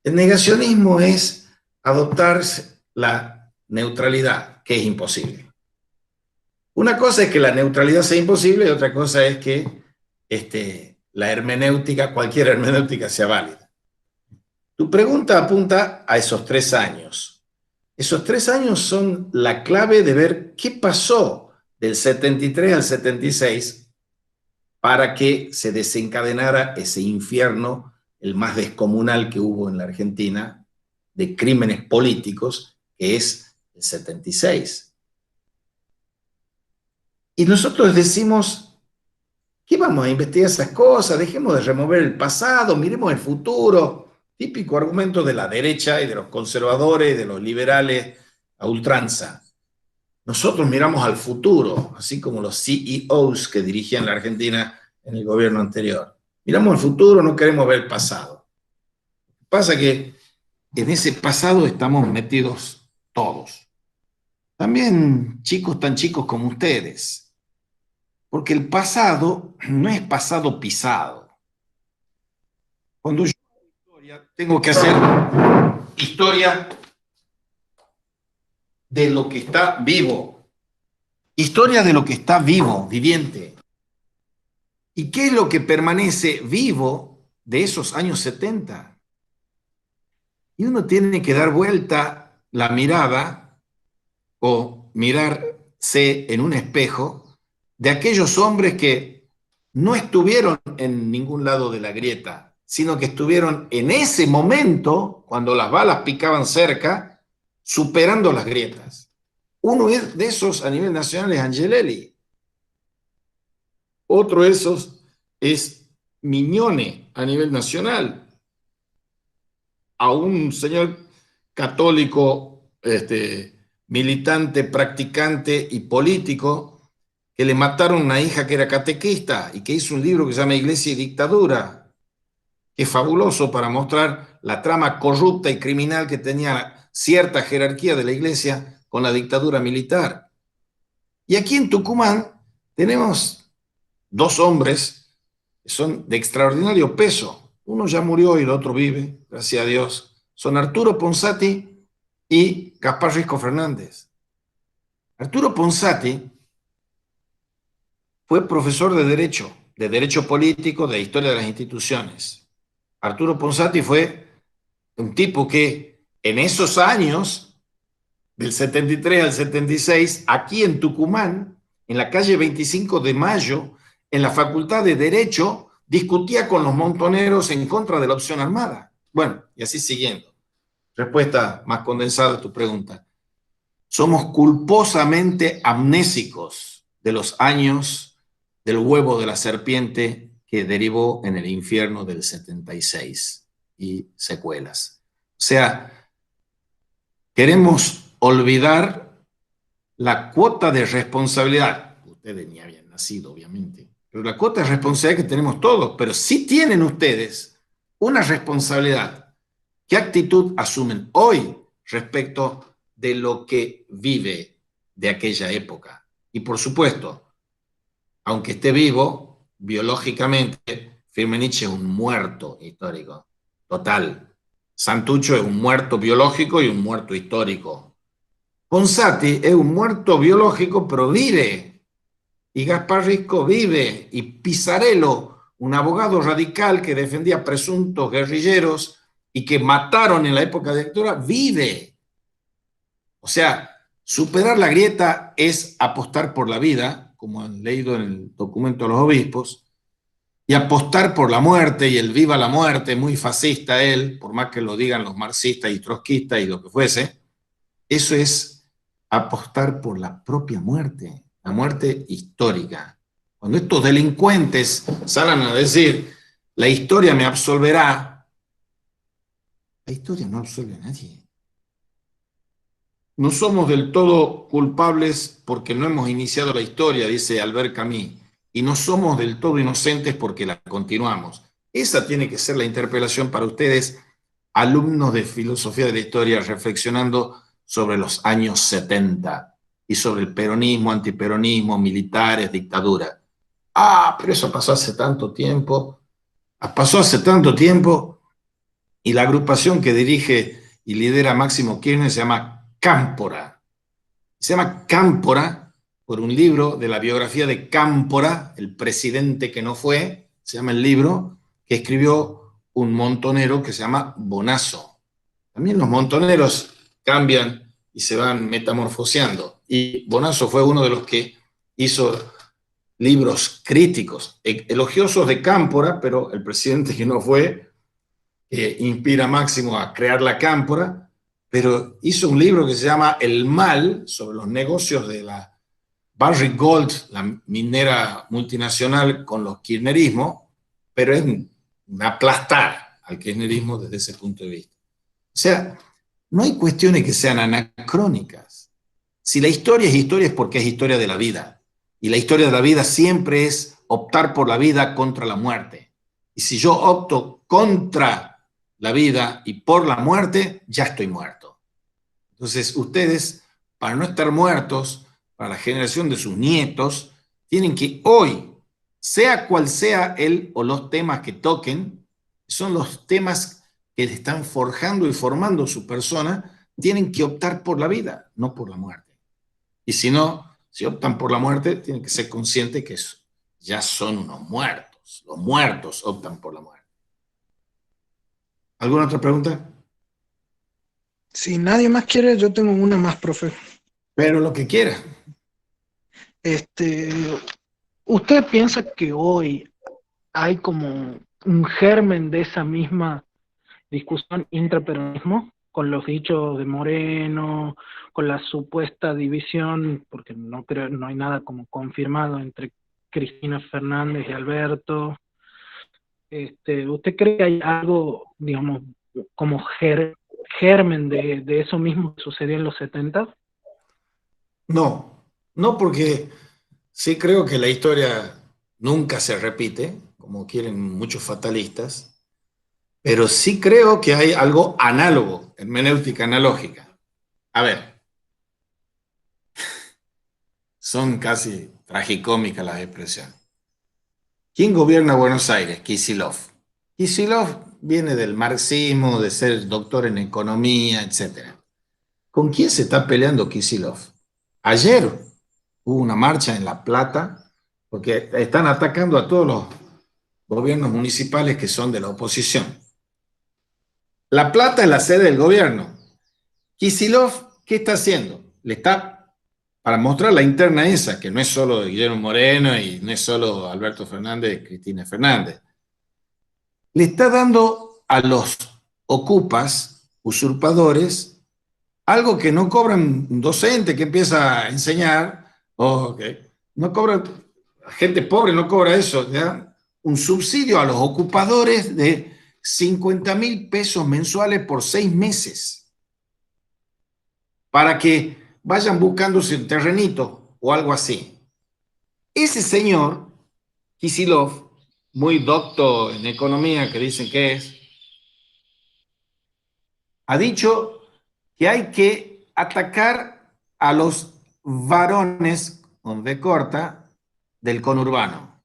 A: El negacionismo es adoptar la neutralidad, que es imposible. Una cosa es que la neutralidad sea imposible y otra cosa es que la hermenéutica, cualquier hermenéutica sea válida. Tu pregunta apunta a esos 3 años. Esos 3 años son la clave de ver qué pasó del 73 al 76 para que se desencadenara ese infierno, el más descomunal que hubo en la Argentina, de crímenes políticos, que es el 76. Y nosotros decimos, ¿qué vamos a investigar esas cosas? Dejemos de remover el pasado, miremos el futuro. Típico argumento de la derecha y de los conservadores, de los liberales a ultranza. Nosotros miramos al futuro, así como los CEOs que dirigían la Argentina en el gobierno anterior. Miramos al futuro, no queremos ver el pasado. Pasa que en ese pasado estamos metidos todos. También chicos tan chicos como ustedes. Porque el pasado no es pasado pisado. Cuando yo tengo que hacer historia de lo que está vivo. Historia de lo que está vivo, viviente. ¿Y qué es lo que permanece vivo de esos años 70? Y uno tiene que dar vuelta la mirada o mirarse en un espejo de aquellos hombres que no estuvieron en ningún lado de la grieta, sino que estuvieron en ese momento, cuando las balas picaban cerca, superando las grietas. Uno de esos a nivel nacional es Angelelli. Otro de esos es Mignone a nivel nacional. A un señor católico, militante, practicante y político, que le mataron a una hija que era catequista y que hizo un libro que se llama Iglesia y Dictadura, que es fabuloso para mostrar la trama corrupta y criminal que tenía cierta jerarquía de la iglesia con la dictadura militar. Y aquí en Tucumán tenemos dos hombres que son de extraordinario peso. Uno ya murió y el otro vive, gracias a Dios. Son Arturo Ponsati y Gaspar Risco Fernández. Arturo Ponsati fue profesor de Derecho Político, de Historia de las Instituciones. Arturo Ponsati fue un tipo que en esos años, del 73 al 76, aquí en Tucumán, en la calle 25 de Mayo, en la Facultad de Derecho, discutía con los montoneros en contra de la opción armada. Bueno, y así siguiendo. Respuesta más condensada a tu pregunta. Somos culposamente amnésicos de los años del huevo de la serpiente que derivó en el infierno del 76 y secuelas. O sea, queremos olvidar la cuota de responsabilidad. Ustedes ni habían nacido, obviamente, pero la cuota de responsabilidad que tenemos todos, pero sí tienen ustedes una responsabilidad. ¿Qué actitud asumen hoy respecto de lo que vive de aquella época? Y por supuesto, aunque esté vivo, biológicamente, Firmenich es un muerto histórico, total. Santucho es un muerto biológico y un muerto histórico. Ponsati es un muerto biológico, pero vive. Y Gaspar Risco vive. Y Pisarello, un abogado radical que defendía presuntos guerrilleros y que mataron en la época de dictadura, vive. O sea, superar la grieta es apostar por la vida, como han leído en el documento de los obispos, y apostar por la muerte, y el viva la muerte, muy fascista él, por más que lo digan los marxistas y trotskistas y lo que fuese, eso es apostar por la propia muerte, la muerte histórica. Cuando estos delincuentes salen a decir, la historia me absolverá, la historia no absolve a nadie. No somos del todo culpables porque no hemos iniciado la historia, dice Albert Camus, y no somos del todo inocentes porque la continuamos. Esa tiene que ser la interpelación para ustedes, alumnos de filosofía de la historia, reflexionando sobre los años 70 y sobre el peronismo, antiperonismo, militares, dictadura. Ah, pero eso pasó hace tanto tiempo. Pasó hace tanto tiempo y la agrupación que dirige y lidera Máximo Kirchner se llama Cámpora. Se llama Cámpora por un libro de la biografía de Cámpora, el presidente que no fue, se llama el libro, que escribió un montonero que se llama Bonazo. También los montoneros cambian y se van metamorfoseando. Y Bonazo fue uno de los que hizo libros críticos, elogiosos de Cámpora, pero el presidente que no fue, que inspira a Máximo a crear la Cámpora, pero hizo un libro que se llama El Mal, sobre los negocios de la Barrick Gold, la minera multinacional, con los kirchnerismos, pero es un aplastar al kirchnerismo desde ese punto de vista. O sea, no hay cuestiones que sean anacrónicas. Si la historia es porque es historia de la vida. Y la historia de la vida siempre es optar por la vida contra la muerte. Y si yo opto contra la vida y por la muerte, ya estoy muerto. Entonces, ustedes, para no estar muertos, para la generación de sus nietos, tienen que hoy, sea cual sea el o los temas que toquen, son los temas que están forjando y formando su persona, tienen que optar por la vida, no por la muerte. Y si no, si optan por la muerte, tienen que ser conscientes que ya son unos muertos. Los muertos optan por la muerte. ¿Alguna otra pregunta?
B: Si nadie más quiere, yo tengo una más, profe.
A: Pero lo que quiera.
B: Este, ¿Usted piensa que hoy hay como un germen de esa misma discusión intraperonismo, con los dichos de Moreno, con la supuesta división, porque no creo, no hay nada como confirmado entre Cristina Fernández y Alberto? ¿Usted cree que hay algo, digamos, como germen de eso mismo que sucedió en los 70?
A: No, no porque sí creo que la historia nunca se repite, como quieren muchos fatalistas, pero sí creo que hay algo análogo, hermenéutica analógica. A ver, son casi tragicómicas las expresiones. ¿Quién gobierna Buenos Aires? Kicillof. Kicillof viene del marxismo, de ser doctor en economía, etc. ¿Con quién se está peleando Kicillof? Ayer hubo una marcha en La Plata porque están atacando a todos los gobiernos municipales que son de la oposición. La Plata es la sede del gobierno. Kicillof, ¿qué está haciendo? Le está, para mostrar la interna esa, que no es solo de Guillermo Moreno y no es solo Alberto Fernández y Cristina Fernández, le está dando a los ocupas, usurpadores, algo que no cobran un docente que empieza a enseñar, o que no cobra, gente pobre no cobra eso, ¿ya? Un subsidio a los ocupadores de 50.000 pesos mensuales por 6 meses, para que vayan buscándose un terrenito o algo así. Ese señor, Kicillof, muy docto en economía, que dicen que es, ha dicho que hay que atacar a los varones, con V corta, del conurbano.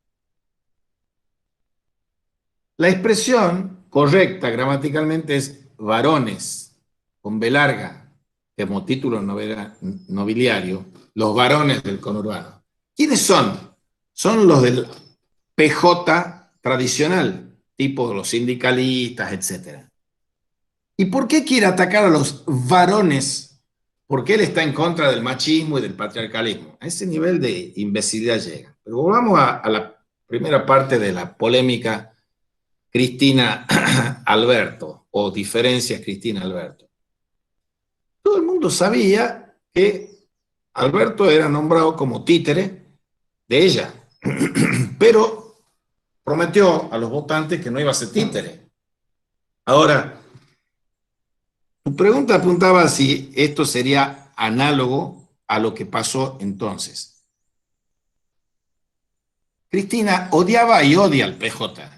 A: La expresión correcta gramaticalmente es varones, con B larga, como título nobiliario, los varones del conurbano. ¿Quiénes son? Son los del PJ tradicional, tipo los sindicalistas, etc. ¿Y por qué quiere atacar a los varones? Porque él está en contra del machismo y del patriarcalismo. A ese nivel de imbecilidad llega. Pero volvamos a la primera parte de la polémica Cristina-Alberto, o diferencias Cristina-Alberto. Todo el mundo sabía que Alberto era nombrado como títere de ella, pero prometió a los votantes que no iba a ser títere. Ahora, tu pregunta apuntaba si esto sería análogo a lo que pasó entonces. Cristina odiaba y odia al PJ,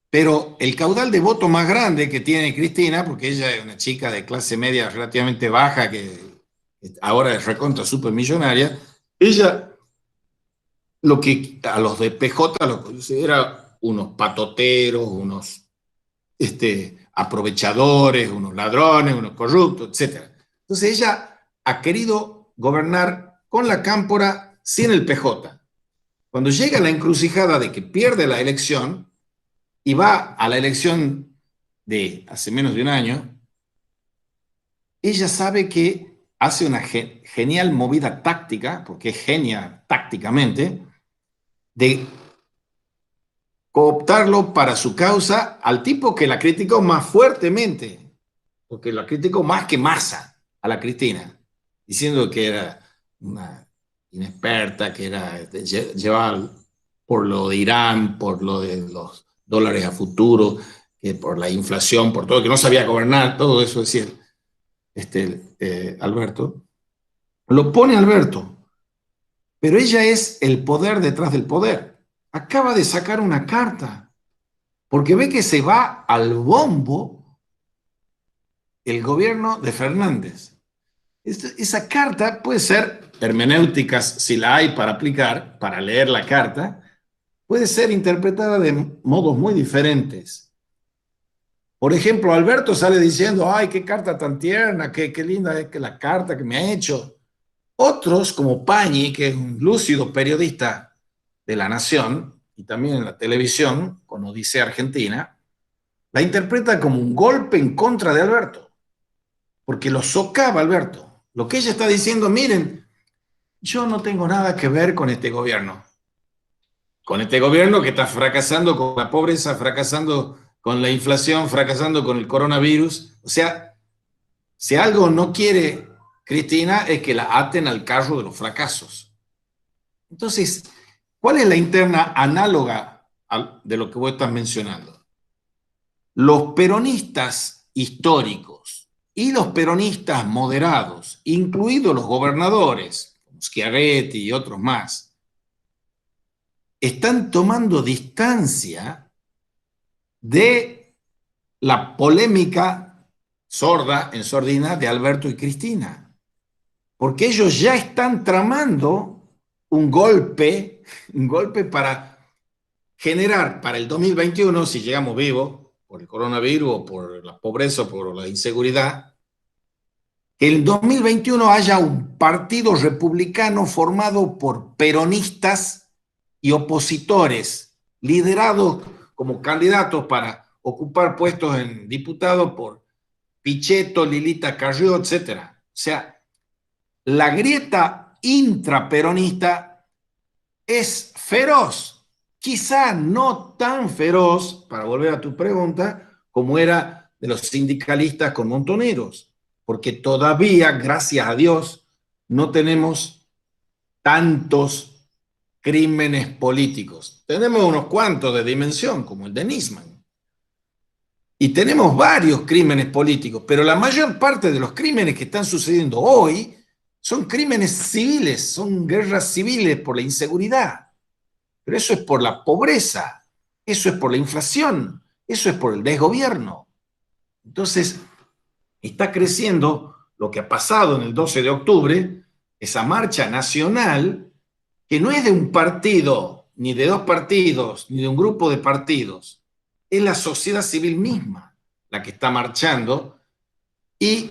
A: pero el caudal de voto más grande que tiene Cristina, porque ella es una chica de clase media relativamente baja, que ahora es recontra supermillonaria, ella lo que a los de PJ los considera unos patoteros, unos aprovechadores, unos ladrones, unos corruptos, etc. Entonces ella ha querido gobernar con la cámpora sin el PJ. Cuando llega a la encrucijada de que pierde la elección y va a la elección de hace menos de un año, ella sabe que hace una genial movida táctica, porque es genia tácticamente, de cooptarlo para su causa al tipo que la criticó más fuertemente, porque la criticó más que Massa a la Cristina, diciendo que era una inexperta, que era llevaba por lo de Irán, por lo de los dólares a futuro, que por la inflación, por todo, que no sabía gobernar, todo eso decía Alberto. Lo pone Alberto, pero ella es el poder detrás del poder. Acaba de sacar una carta, porque ve que se va al bombo el gobierno de Fernández. Esa carta puede ser hermenéuticas, si la hay para aplicar, para leer la carta, puede ser interpretada de modos muy diferentes. Por ejemplo, Alberto sale diciendo, ay, qué carta tan tierna, qué linda es que la carta que me ha hecho. Otros, como Pañi, que es un lúcido periodista de La Nación y también en la televisión, con Odisea Argentina, la interpreta como un golpe en contra de Alberto, porque lo socava Alberto. Lo que ella está diciendo, miren, yo no tengo nada que ver con este gobierno que está fracasando con la pobreza, fracasando con la inflación, fracasando con el coronavirus. O sea, si algo no quiere Cristina es que la aten al carro de los fracasos. Entonces, ¿cuál es la interna análoga de lo que vos estás mencionando? Los peronistas históricos y los peronistas moderados, incluidos los gobernadores, como Schiaretti y otros más, están tomando distancia de la polémica sorda, en sordina, de Alberto y Cristina, porque ellos ya están tramando un golpe para generar para el 2021, si llegamos vivos, por el coronavirus o por la pobreza o por la inseguridad, que el 2021 haya un partido republicano formado por peronistas y opositores, liderados como candidatos para ocupar puestos en diputados por Pichetto, Lilita Carrió, etc. O sea, la grieta intraperonista es feroz, quizá no tan feroz, para volver a tu pregunta, como era de los sindicalistas con Montoneros, porque todavía, gracias a Dios, no tenemos tantos crímenes políticos. Tenemos unos cuantos de dimensión, como el de Nisman. Y tenemos varios crímenes políticos, pero la mayor parte de los crímenes que están sucediendo hoy son crímenes civiles, son guerras civiles por la inseguridad. Pero eso es por la pobreza, eso es por la inflación, eso es por el desgobierno. Entonces, está creciendo lo que ha pasado en el 12 de octubre, esa marcha nacional, que no es de un partido, ni de dos partidos, ni de un grupo de partidos, es la sociedad civil misma la que está marchando y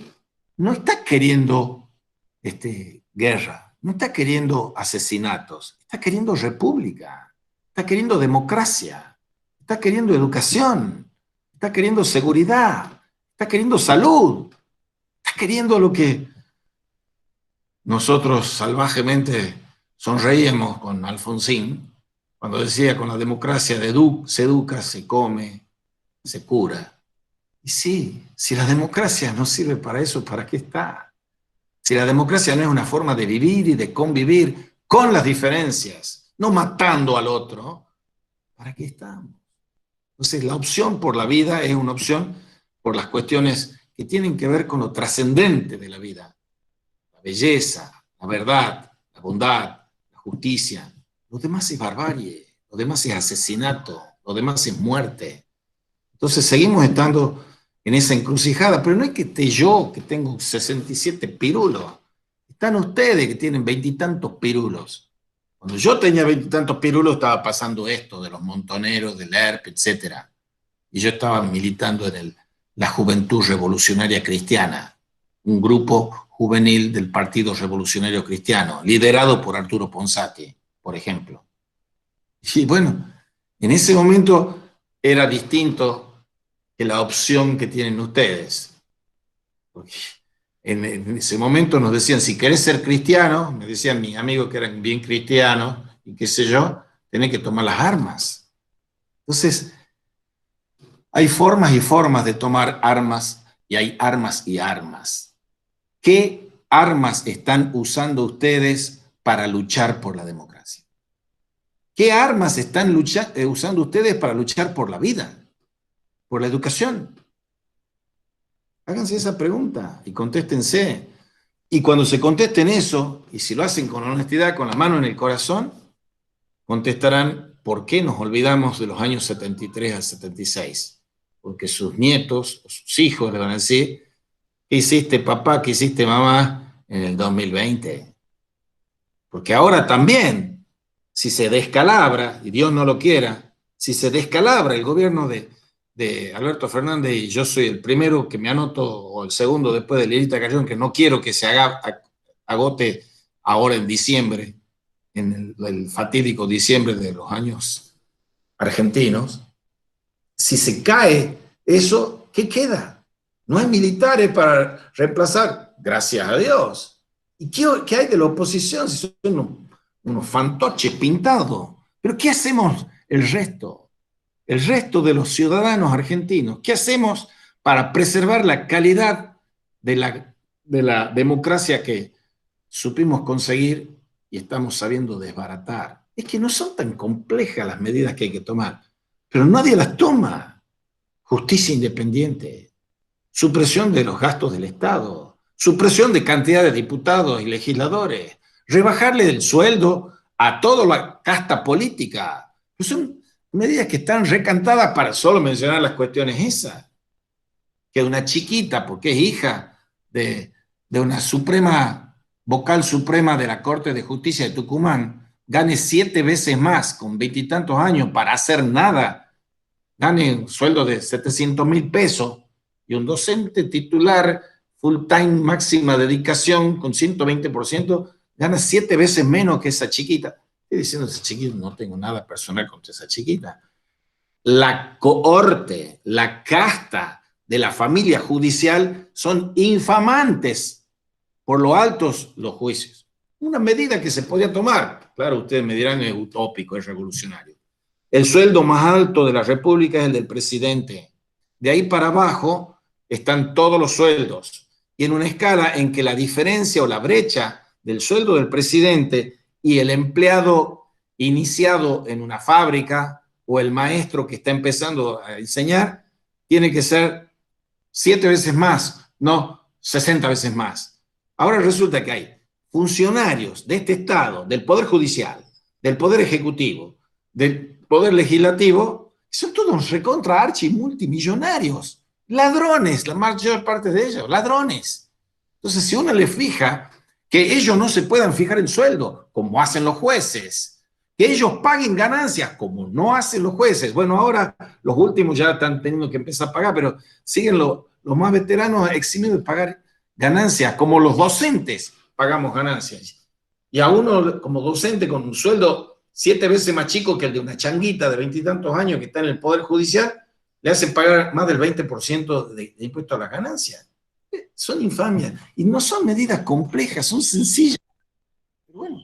A: no está queriendo guerra, no está queriendo asesinatos, está queriendo república, está queriendo democracia, está queriendo educación, está queriendo seguridad, está queriendo salud, está queriendo lo que nosotros salvajemente sonreíamos con Alfonsín, cuando decía con la democracia se educa, se come, se cura. Y sí, si la democracia no sirve para eso, ¿para qué está? Si la democracia no es una forma de vivir y de convivir con las diferencias, no matando al otro, ¿para qué estamos? Entonces, la opción por la vida es una opción por las cuestiones que tienen que ver con lo trascendente de la vida. La belleza, la verdad, la bondad, la justicia. Lo demás es barbarie, lo demás es asesinato, lo demás es muerte. Entonces, seguimos estando en esa encrucijada, pero no es que esté yo, que tengo 67 pirulos. Están ustedes que tienen veintitantos pirulos. Cuando yo tenía veintitantos pirulos estaba pasando esto de los montoneros, del ERP, etc. Y yo estaba militando en la Juventud Revolucionaria Cristiana, un grupo juvenil del Partido Revolucionario Cristiano, liderado por Arturo Ponsati, por ejemplo. Y bueno, en ese momento era distinto que la opción que tienen ustedes. Porque en ese momento nos decían, si querés ser cristiano, me decían mis amigos que eran bien cristianos, y qué sé yo, tenés que tomar las armas. Entonces, hay formas y formas de tomar armas, y hay armas y armas. ¿Qué armas están usando ustedes para luchar por la democracia? ¿Qué armas están usando ustedes para luchar por la vida, por la educación? Háganse esa pregunta y contéstense. Y cuando se contesten eso, y si lo hacen con honestidad, con la mano en el corazón, contestarán por qué nos olvidamos de los años 73 al 76. Porque sus nietos o sus hijos le van a decir, ¿qué hiciste papá, qué hiciste mamá en el 2020? Porque ahora también, si se descalabra, y Dios no lo quiera, si se descalabra el gobierno de Alberto Fernández, y yo soy el primero que me anoto, o el segundo después de Lilita Carrión, que no quiero que se agote ahora en diciembre, en el fatídico diciembre de los años argentinos. Si se cae eso, ¿qué queda? No hay militares para reemplazar, gracias a Dios. ¿Y qué hay de la oposición si son unos fantoches pintados? ¿Pero qué hacemos el resto? El resto de los ciudadanos argentinos, ¿qué hacemos para preservar la calidad de la democracia que supimos conseguir y estamos sabiendo desbaratar? Es que no son tan complejas las medidas que hay que tomar, pero nadie las toma. Justicia independiente, supresión de los gastos del Estado, supresión de cantidad de diputados y legisladores, rebajarle el sueldo a toda la casta política. Pues son medidas que están recantadas para solo mencionar las cuestiones esas. Que una chiquita, porque es hija de una vocal suprema de la Corte de Justicia de Tucumán, gane 7 veces más con 20 y tantos años para hacer nada, gane un sueldo de 700.000 pesos, y un docente titular full time, máxima dedicación, con 120%, gana 7 veces menos que esa chiquita. Estoy diciendo esa chiquita, no tengo nada personal contra esa chiquita. La cohorte, la casta de la familia judicial son infamantes por lo altos los juicios. Una medida que se podía tomar, claro, ustedes me dirán es utópico, es revolucionario. El sueldo más alto de la República es el del presidente. De ahí para abajo están todos los sueldos. Y en una escala en que la diferencia o la brecha del sueldo del presidente y el empleado iniciado en una fábrica o el maestro que está empezando a diseñar tiene que ser 7 veces más, no 60 veces más. Ahora resulta que hay funcionarios de este Estado, del Poder Judicial, del Poder Ejecutivo, del Poder Legislativo, son todos recontra archi multimillonarios, ladrones, la mayor parte de ellos, ladrones. Entonces, si uno le fija que ellos no se puedan fijar en sueldo, como hacen los jueces, que ellos paguen ganancias, como no hacen los jueces. Bueno, ahora los últimos ya están teniendo que empezar a pagar, pero siguen los más veteranos eximidos de pagar ganancias, como los docentes pagamos ganancias. Y a uno como docente con un sueldo 7 veces más chico que el de una changuita de 20 y tantos años que está en el Poder Judicial, le hacen pagar más del 20% de impuesto a las ganancias. Son infamias. Y no son medidas complejas, son sencillas. Pero bueno,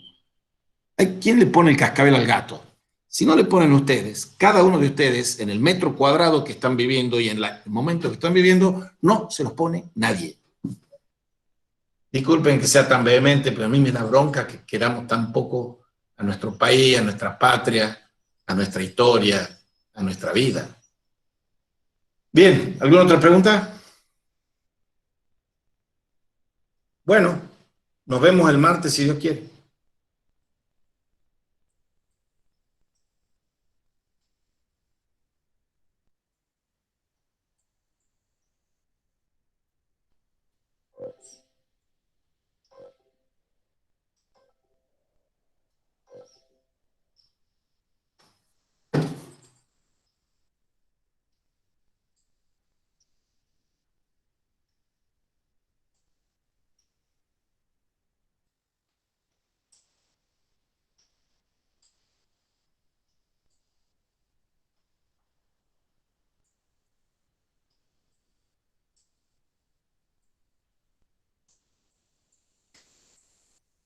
A: hay quien le pone el cascabel al gato. Si no le ponen ustedes, cada uno de ustedes, en el metro cuadrado que están viviendo y en el momento que están viviendo, no se los pone nadie. Disculpen que sea tan vehemente, pero a mí me da bronca que queramos tan poco a nuestro país, a nuestra patria, a nuestra historia, a nuestra vida. Bien, ¿alguna otra pregunta? Bueno, nos vemos el martes si Dios quiere.